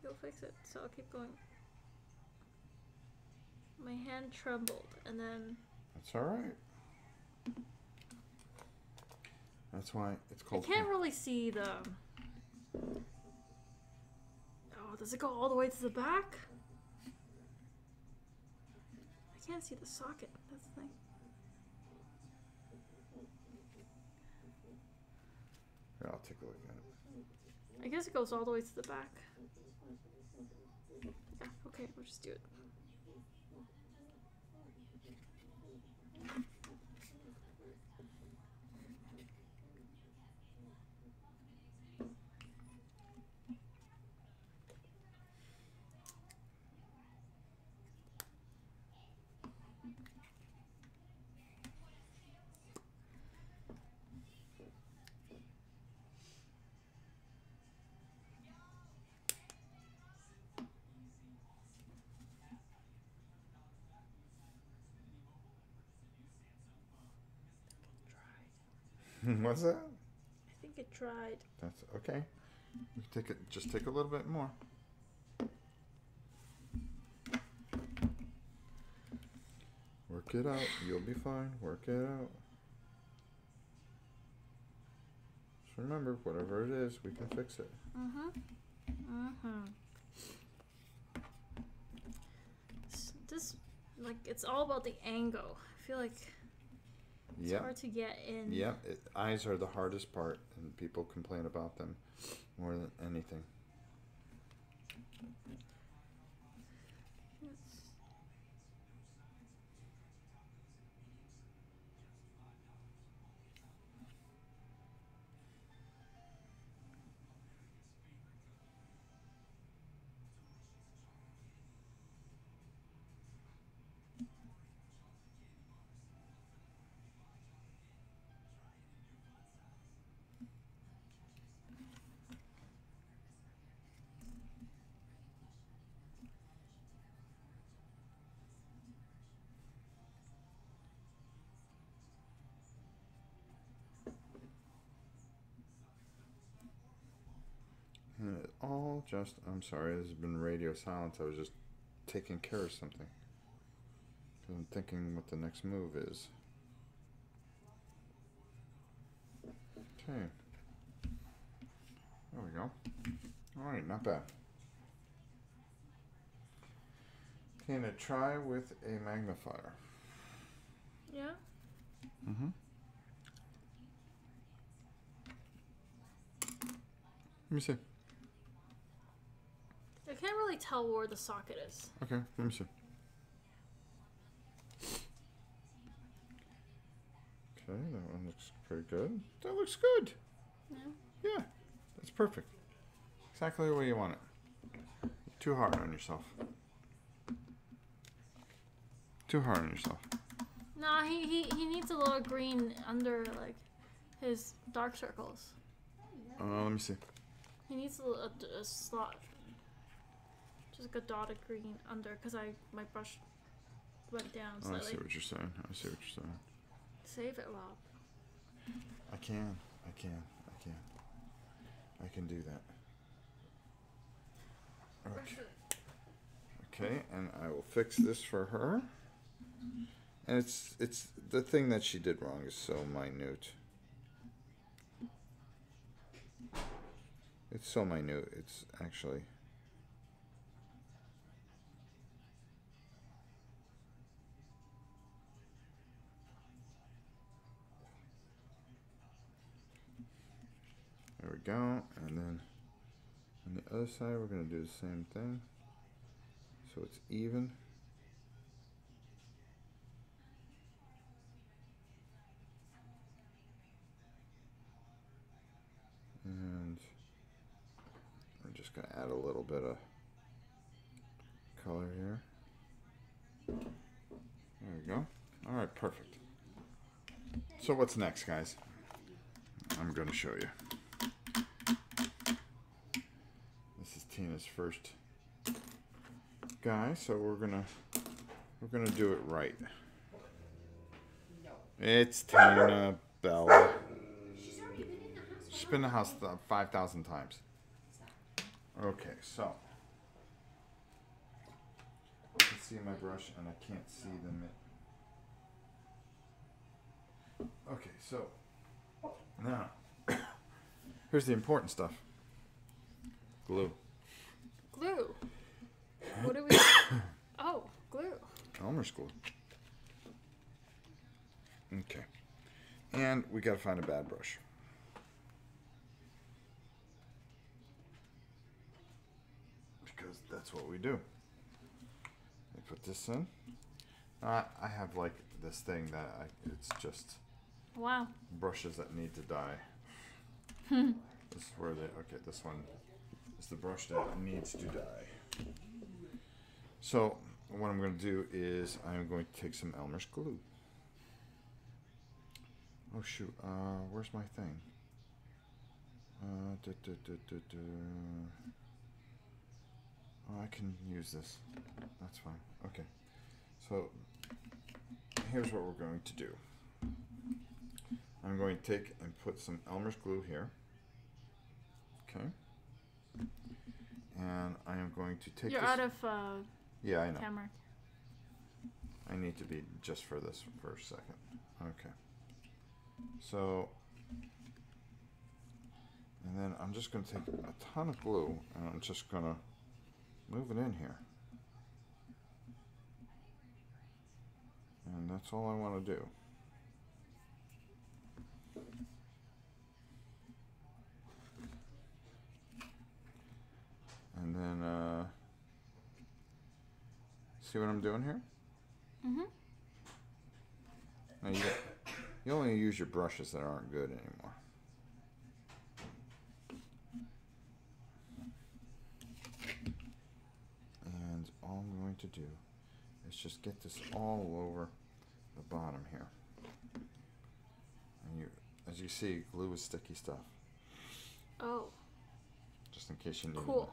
You'll fix it, so I'll keep going. My hand trembled, and then... That's alright. That's why it's called... I can't really see the... Oh, does it go all the way to the back? I can't see the socket. That's the thing. Here, I'll take a look at it. I guess it goes all the way to the back. Yeah, okay, we'll just do it. What's that? I think it dried. That's okay. You take it. Just take a little bit more. Work it out. You'll be fine. Work it out. Just remember, whatever it is, we can fix it. This, like, it's all about the angle. I feel like it's hard to get in. Yeah, eyes are the hardest part, and people complain about them more than anything. And it all just, I'm sorry, there's been radio silence. I was just taking care of something. I'm thinking what the next move is. Okay. There we go. Alright, not bad. Okay, now try with a magnifier. Yeah? Mm-hmm. Let me see. I can't really tell where the socket is. Okay, let me see. Okay, that one looks pretty good. That looks good. Yeah. Yeah, that's perfect. Exactly the way you want it. Too hard on yourself. Too hard on yourself. Nah, he needs a little green under, like, his dark circles. Let me see. He needs a slot. Just like a dot of green under, because my brush went down slightly. Oh, I see what you're saying. I see what you're saying. Save it, Rob. I can do that. Okay. Okay, and I will fix this for her. And it's the thing that she did wrong is so minute. It's so minute. It's actually. we go. And then on the other side, we're going to do the same thing. So it's even. And we're just going to add a little bit of color here. There we go. All right, perfect. So what's next, guys? I'm going to show you. This is Tina's first guy, so we're gonna do it right. It's Tina Bella. She's been in the house 5,000 times. Okay, so I can see my brush and I can't see the mitt. Okay, so now here's the important stuff. Glue. Glue. What do we? Oh, glue. Elmer's glue. Okay, and we gotta find a bad brush. Because that's what we do. I put this in. I have like this thing that it's just Wow. brushes that need to die. This is where okay, this one is the brush that needs to die. So what I'm going to do is I'm going to take some Elmer's glue. Oh shoot, where's my thing? Oh, I can use this. That's fine. Okay. So here's what we're going to do. I'm going to take and put some Elmer's glue here. Okay. And I am going to take You're this. out of Yeah, I know. camera. I need to be just for this for a second. Okay. So, and then I'm just going to take a ton of glue and I'm just going to move it in here. And that's all I want to do. And then, see what I'm doing here? Mm-hmm. Now you only use your brushes that aren't good anymore. And all I'm going to do is just get this all over the bottom here. And as you see, glue is sticky stuff. Oh. Just in case you didn't Cool. know.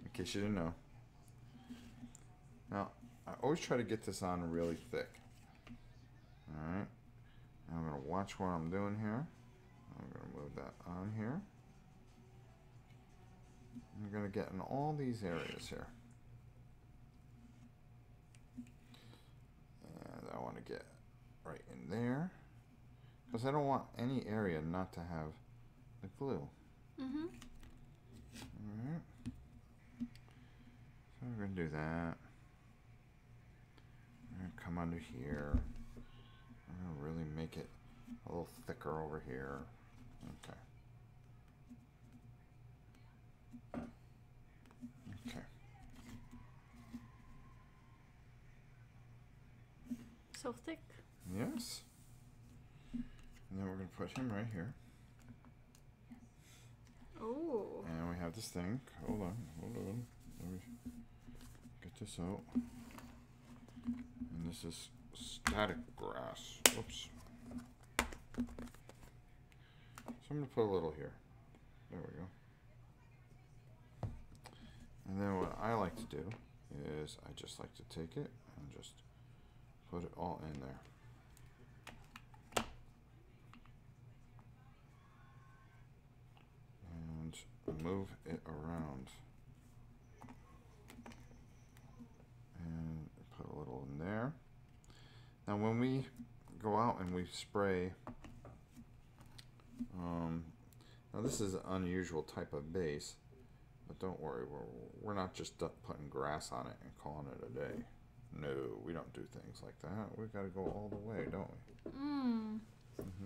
In case you didn't know. Now, I always try to get this on really thick. Alright. Now I'm going to watch what I'm doing here. I'm going to move that on here. I'm going to get in all these areas here. And I want to get right in there. Because I don't want any area not to have the glue. Mm-hmm. Alright. So we're going to do that. I'm going to come under here. I'm going to really make it a little thicker over here. Okay. Okay. So thick. Yes. And then we're going to put him right here. Oh. And we have this thing. Hold on. Let me get this out. And this is static grass. Oops. So I'm going to put a little here. There we go. And then what I like to do is I just like to take it and just put it all in there. And move it around. And put a little in there. Now when we go out and we spray, now this is an unusual type of base, but don't worry, we're not just putting grass on it and calling it a day. No, we don't do things like that. We've got to go all the way, don't we?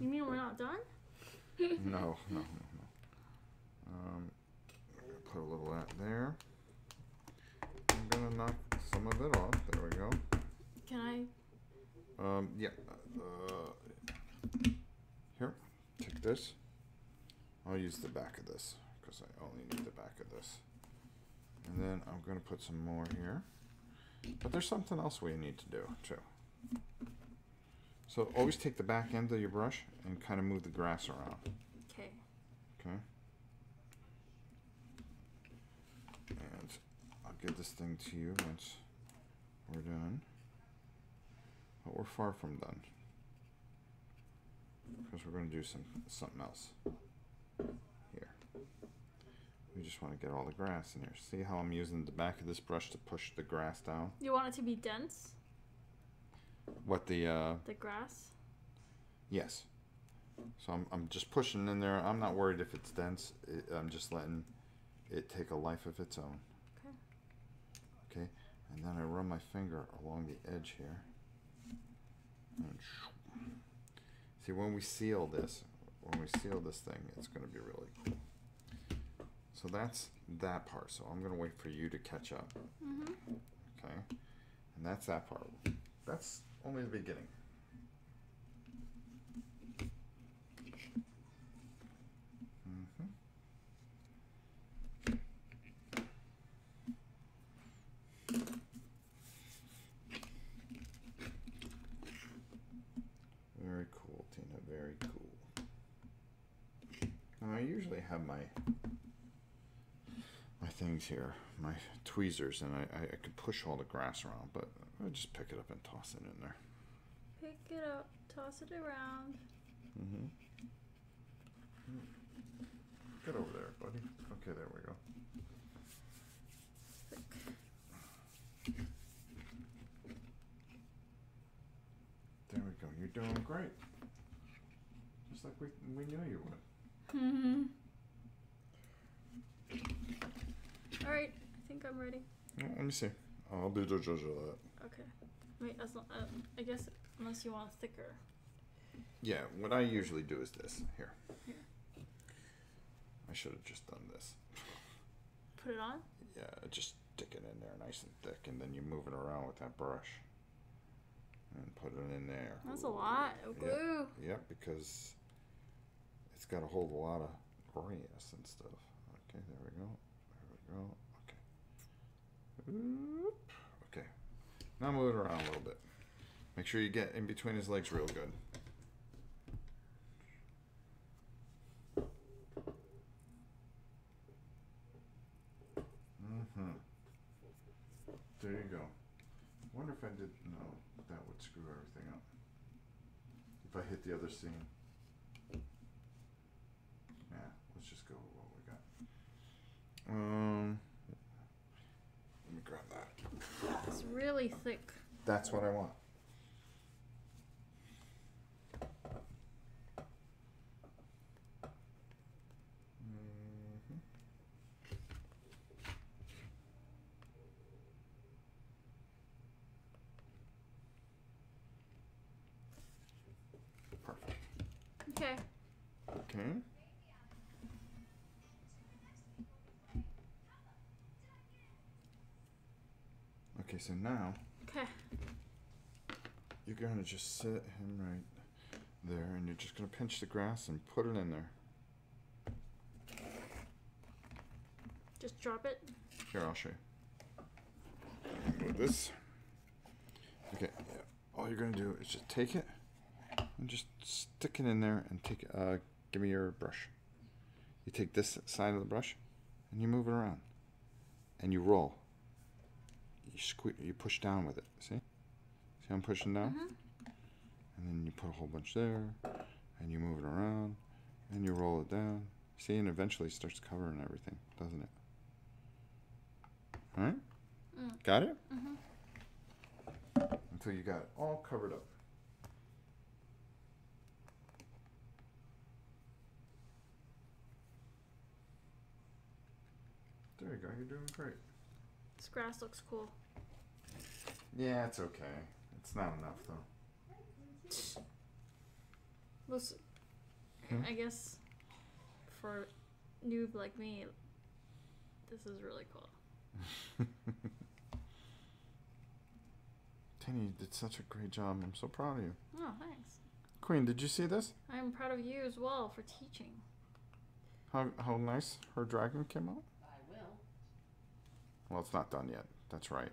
You mean we're not done? No. Put a little of that there. I'm gonna knock some of it off. There we go. Can I? Yeah. Here, take this. I'll use the back of this because I only need the back of this. And then I'm gonna put some more here. But there's something else we need to do too. So always take the back end of your brush and kind of move the grass around. Okay. Okay. And I'll give this thing to you once we're done. But we're far from done. Because we're going to do something else. Here. We just want to get all the grass in here. See how I'm using the back of this brush to push the grass down? You want it to be dense? What the grass? Yes. So I'm just pushing in there. I'm not worried if it's dense. I'm just letting it take a life of its own. Okay. Okay. And then I run my finger along the edge here. And see, when we seal this thing, it's going to be really cool. So that's that part. So I'm going to wait for you to catch up. Mm-hmm. Okay. And that's that part. That's only the beginning. Mm-hmm. Very cool, Tina. Very cool. Now I usually have my things here, my tweezers, and I could push all the grass around, but I just pick it up and toss it in there. Pick it up, toss it around. Mm-hmm. Get over there, buddy. Okay, there we go. There we go. You're doing great. Just like we knew you would. Mm-hmm. All right, I think I'm ready. Let me see. I'll do the judge of that. Okay. Wait, I guess unless you want thicker. Yeah, what I usually do is this. Here. Here. I should have just done this. Put it on? Yeah, just stick it in there nice and thick, and then you move it around with that brush. And put it in there. That's a lot of glue. Yep, because it's got to hold a lot of grass and stuff. Okay, there we go. There we go. Okay. Oop. Okay. Now move it around a little bit. Make sure you get in between his legs real good. Mm-hmm. There you go. Wonder if I did, no, that would screw everything up. If I hit the other seam. Yeah, let's just go with what we got. Let me grab that. It's really thick. That's what I want. Perfect. Okay. Okay. Okay, so now Okay. you're gonna just sit him right there, and you're just gonna pinch the grass and put it in there. Just drop it. Here, I'll show you. With this. Okay, yeah. All you're gonna do is just take it and just stick it in there and take. Give me your brush. You take this side of the brush and you move it around, and you roll. You squeeze. You push down with it. See? See how I'm pushing down? Mm-hmm. And then you put a whole bunch there, and you move it around, and you roll it down. See, and eventually it starts covering everything, doesn't it? All right? Mm. Got it? Mm-hmm. Until you got it all covered up. There you go. You're doing great. This grass looks cool. Yeah, it's okay. It's not enough, though. Looks, I guess for noob like me, this is really cool. Tini, you did such a great job. I'm so proud of you. Oh, thanks. Queen, did you see this? I'm proud of you as well for teaching. How nice her dragon came out? I will. Well, it's not done yet. That's right.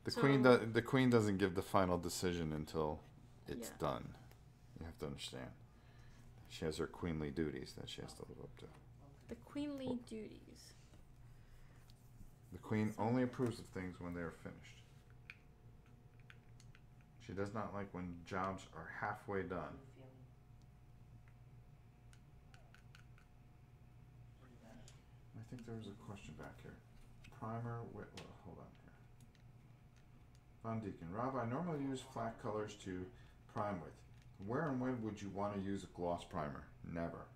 The So- queen doesn't give the final decision until it's Yeah. done. You have to understand. She has her queenly duties that she has to live up to. The queenly duties. The queen only approves of things when they are finished. She does not like when jobs are halfway done. I think there was a question back here. Primer, wait, well, hold on here. Von Deacon, Rob, I normally use flat colors to prime with. Where and when would you want to use a gloss primer? Never.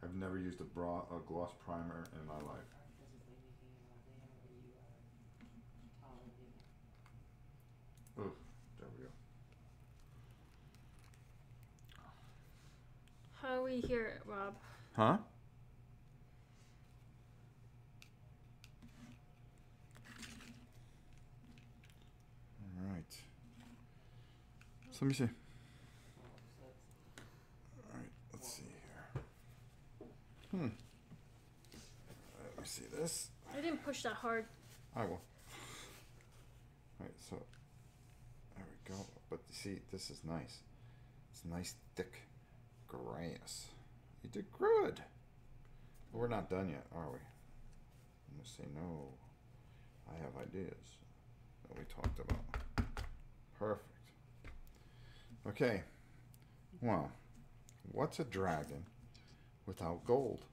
I've never used a gloss primer in my life. Oof, there we go. How do we hear it, Rob? Huh? Alright. So let me see. Alright, let's see here. Let me see this. I didn't push that hard. I will. Alright, so there we go. But you see, this is nice. It's nice, thick grass. You did good. But we're not done yet, are we? I'm gonna say no. I have ideas that we talked about. Perfect. Okay. Well, what's a dragon without gold?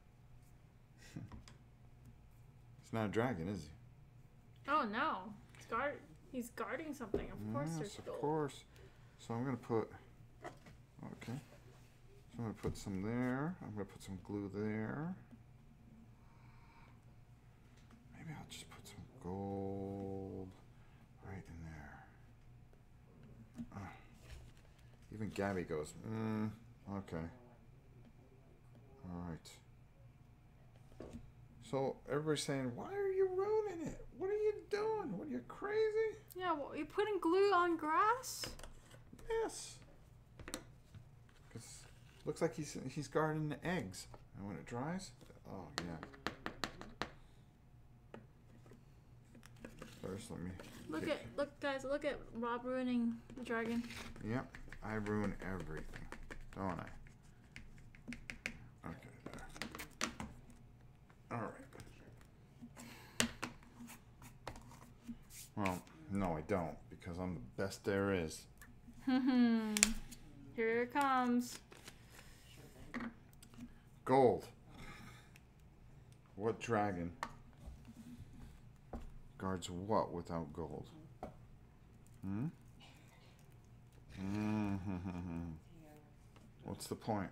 It's not a dragon, is he? Oh no. He's guarding something. Of course there's Yes, gold. of course. So I'm gonna put. Okay. So I'm gonna put some there. I'm gonna put some glue there. Maybe I'll just put some gold right in there. Even Gabby goes, okay. Alright. So everybody's saying, why are you ruining it? What are you doing? What, are you crazy? Yeah, well, you're putting glue on grass? Yes. Because looks like he's guarding the eggs. And when it dries, oh yeah. First, let me. Look guys, look at Rob ruining the dragon. Yep, I ruin everything, don't I? Okay, there. All right. Well, no, I don't, because I'm the best there is. Here it comes. Gold. What dragon guards what without gold? What's the point?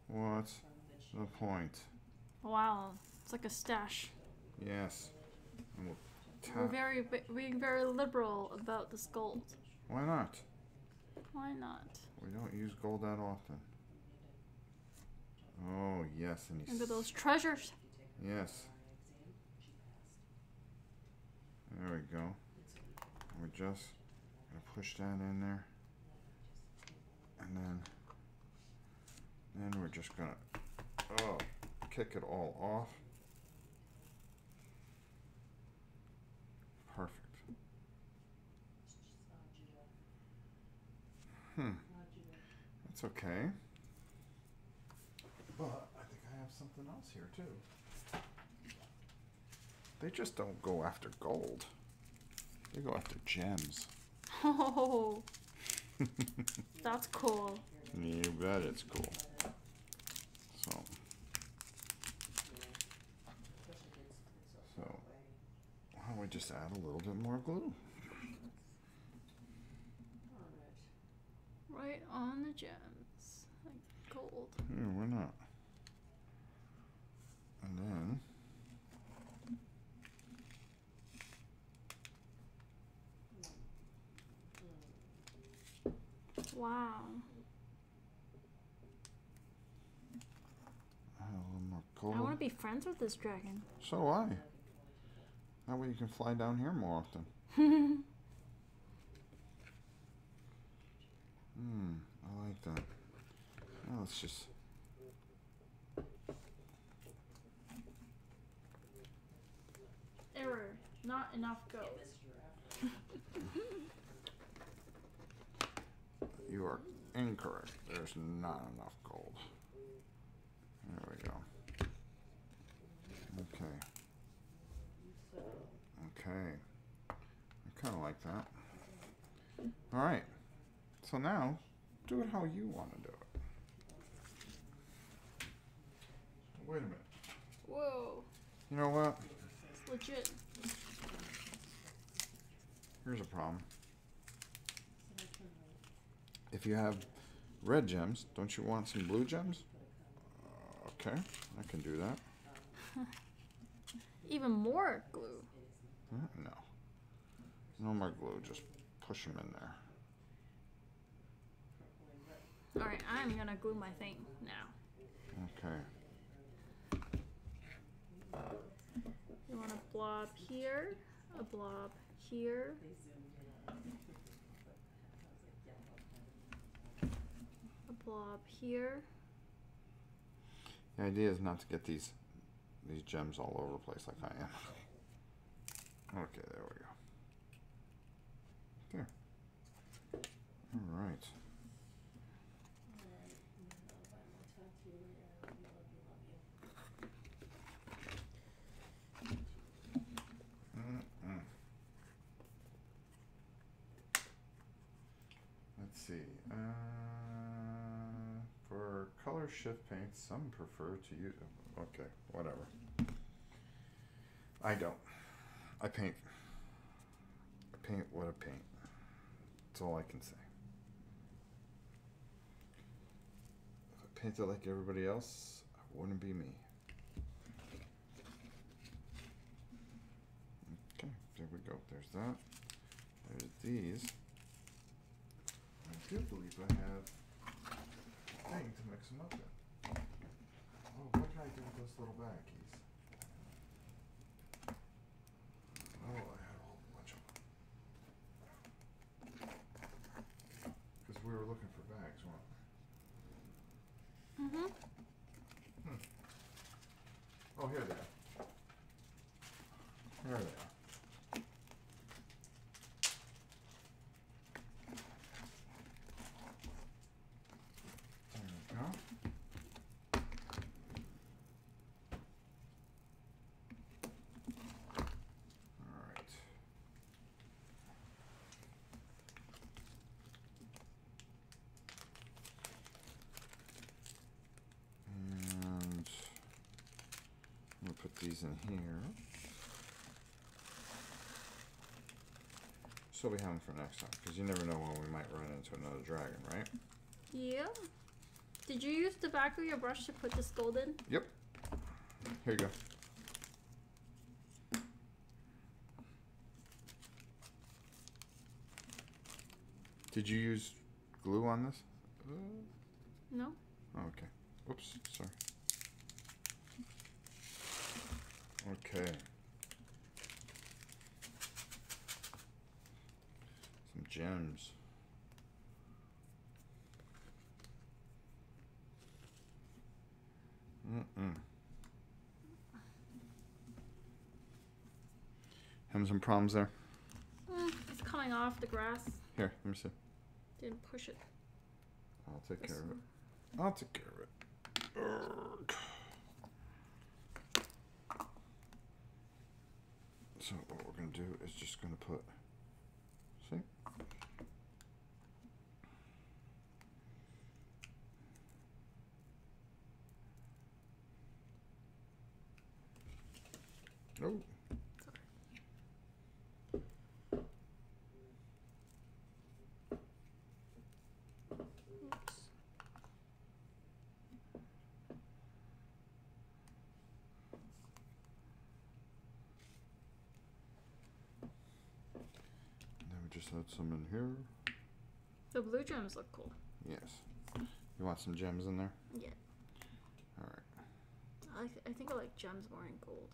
What's the point? Wow, it's like a stash. Yes. And We're being very liberal about this gold. Why not? Why not? We don't use gold that often. Oh, yes. And Look at those treasures. Yes. There we go. We're just gonna push that in there. And then we're just gonna kick it all off. Perfect. That's okay. But I think I have something else here too. They just don't go after gold. They go after gems. Oh, that's cool. You bet it's cool. So why don't we just add a little bit more glue? Right on the gems. Like gold. Yeah, why not? And then Wow. want to be friends with this dragon. So do I. That way you can fly down here more often. I like that. Now let's just... Error. Not enough gold. You are incorrect. There's not enough gold. There we go. Okay. Okay. I kind of like that. Alright. So now, do it how you want to do it. Wait a minute. Whoa. You know what? It's legit. Here's a problem. If you have red gems, don't you want some blue gems? Okay, I can do that. Even more glue. No. No more glue, just push them in there. Alright, I'm gonna glue my thing now. Okay. You want a blob here, a blob here. A blob here. The idea is not to get these gems all over the place like I am. Okay, there we go. There. All right. Let's see. For color shift paint, some prefer to use... Okay, whatever. I don't. I paint what I paint. That's all I can say. If I painted like everybody else, it wouldn't be me. Okay, there we go. There's that. There's these. I do believe I have a thing to mix them up in. Oh, what can I do with those little bag keys? Oh, I had a whole bunch of them. Because we were looking for bags, weren't we? Oh, here they are. There they are. Put these in here. So we have them for next time, because you never know when we might run into another dragon, right? Yeah. Did you use the back of your brush to put this gold in? Yep. Here you go. Did you use glue on this? No. Oh, okay. Oops, sorry. Okay. Some gems. Having some problems there? It's coming off the grass. Here, let me see. Didn't push it. I'll take care of it. I'll take care of it. Urgh. So what we're going to do is just going to put, see? Oh. Just add some in here. The blue gems look cool. Yes. You want some gems in there? Yeah. All right. I think I like gems more in gold.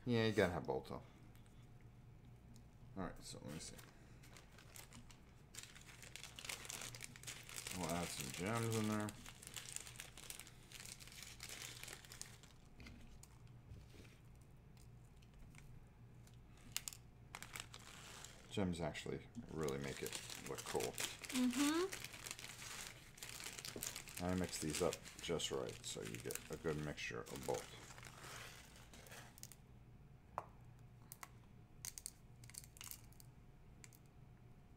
Yeah, you gotta have both though. Alright, so let me see. We'll add some gems in there. Gems actually really make it look cool. Mm-hmm. I mix these up just right so you get a good mixture of both.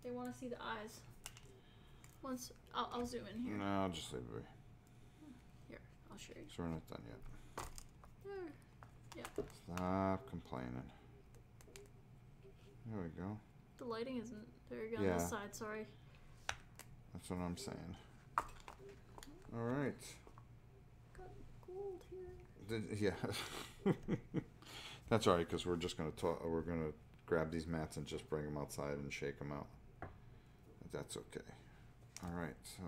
They want to see the eyes. Once I'll zoom in here. No, I'll just leave it be. Here, I'll show you. So we're not done yet. There. Yeah. Stop complaining. There we go. The lighting isn't very good on this side, sorry. That's what I'm saying. Alright. Got gold here. Yeah. That's alright, because we're just going to talk. We're going to grab these mats and just bring them outside and shake them out. That's okay. Alright, so.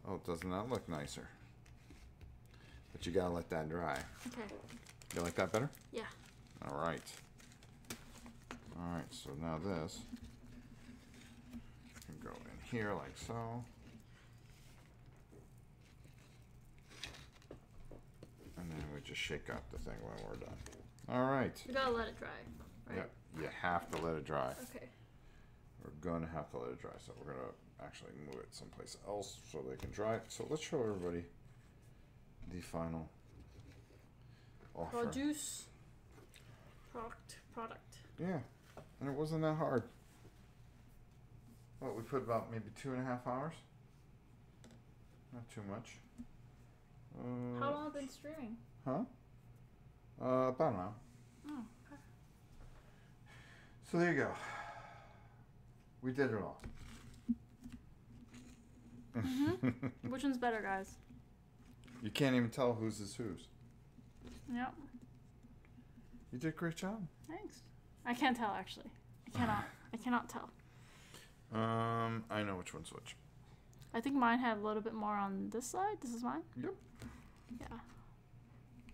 Oh, doesn't that look nicer? But you got to let that dry. Okay. You like that better? Yeah. Alright. Alright, so now this can go in here like so. And then we just shake out the thing when we're done. Alright. We gotta let it dry, right? Yeah, you have to let it dry. Okay. We're gonna have to let it dry, so we're gonna actually move it someplace else so they can dry it. So let's show everybody the final offer. Product. Yeah, and it wasn't that hard. What, we put about maybe 2.5 hours? Not too much. How long have you been streaming? Huh? About an hour. Oh, okay. So there you go. We did it all. Mm-hmm. Which one's better, guys? You can't even tell whose is whose. Yep. You did a great job. Thanks. I can't tell, actually. I cannot tell. I know which one's which. I think mine had a little bit more on this side. This is mine? Yep. Yeah.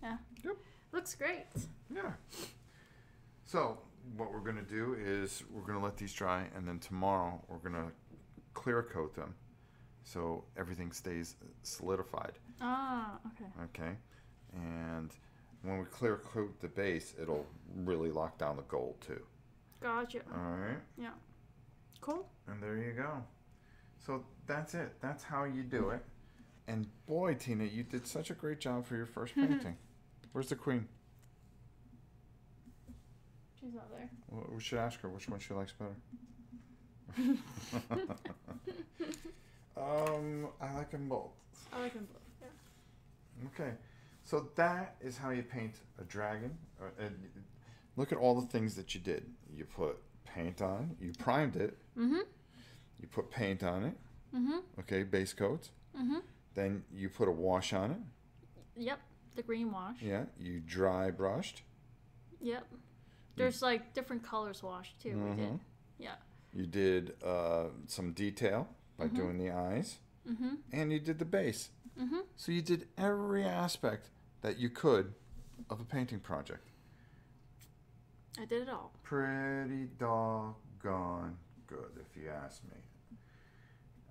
Yeah. Yep. Looks great. Yeah. So what we're gonna do is we're gonna let these dry, and then tomorrow we're gonna clear coat them, so everything stays solidified. Ah, okay. Okay. And when we clear coat the base, it'll really lock down the gold too. Gotcha. All right. Yeah. Cool. And there you go. So that's it. That's how you do it. And boy, Tina, you did such a great job for your first painting. Where's the queen? She's not there. Well, we should ask her which one she likes better. I like them both. I like them both, yeah. Okay. So that is how you paint a dragon. And look at all the things that you did. You put paint on. You primed it. Mm-hmm. You put paint on it. Mm-hmm. Okay, base coat. Mm-hmm. Then you put a wash on it. Yep, the green wash. Yeah, you dry brushed. Yep. There's like different colors washed too. We did. Yeah. You did some detail by doing the eyes. Mm-hmm. And you did the base. Mm-hmm. So you did every aspect that you could of a painting project. I did it all. Pretty doggone good, if you ask me.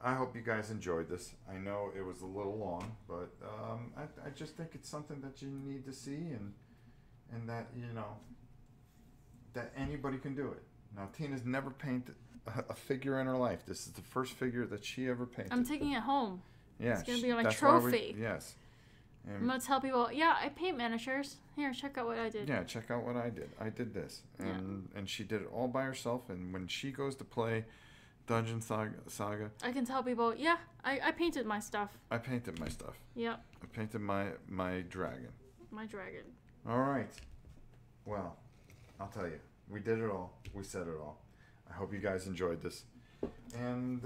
I hope you guys enjoyed this. I know it was a little long, but I just think it's something that you need to see, and that, you know, that anybody can do it. Now, Tina's never painted a figure in her life. This is the first figure that she ever painted. I'm taking it home. Yeah, it's going to be my that's trophy. Yes. And I'm going to tell people, yeah, I paint miniatures. Here, check out what I did. yeah, check out what I did. I did this. And she did it all by herself. And when she goes to play Dungeon Saga, I can tell people, yeah, I painted my stuff. I painted my stuff. Yep. I painted my dragon. My dragon. All right. Well, I'll tell you. We did it all. We said it all. I hope you guys enjoyed this. And,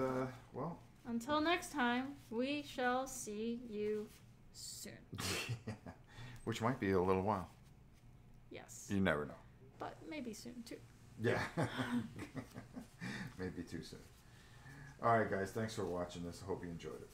well. Until next time, we shall see you soon. Which might be a little while. Yes. You never know. But maybe soon, too. Yeah. Maybe too soon. All right, guys. Thanks for watching this. I hope you enjoyed it.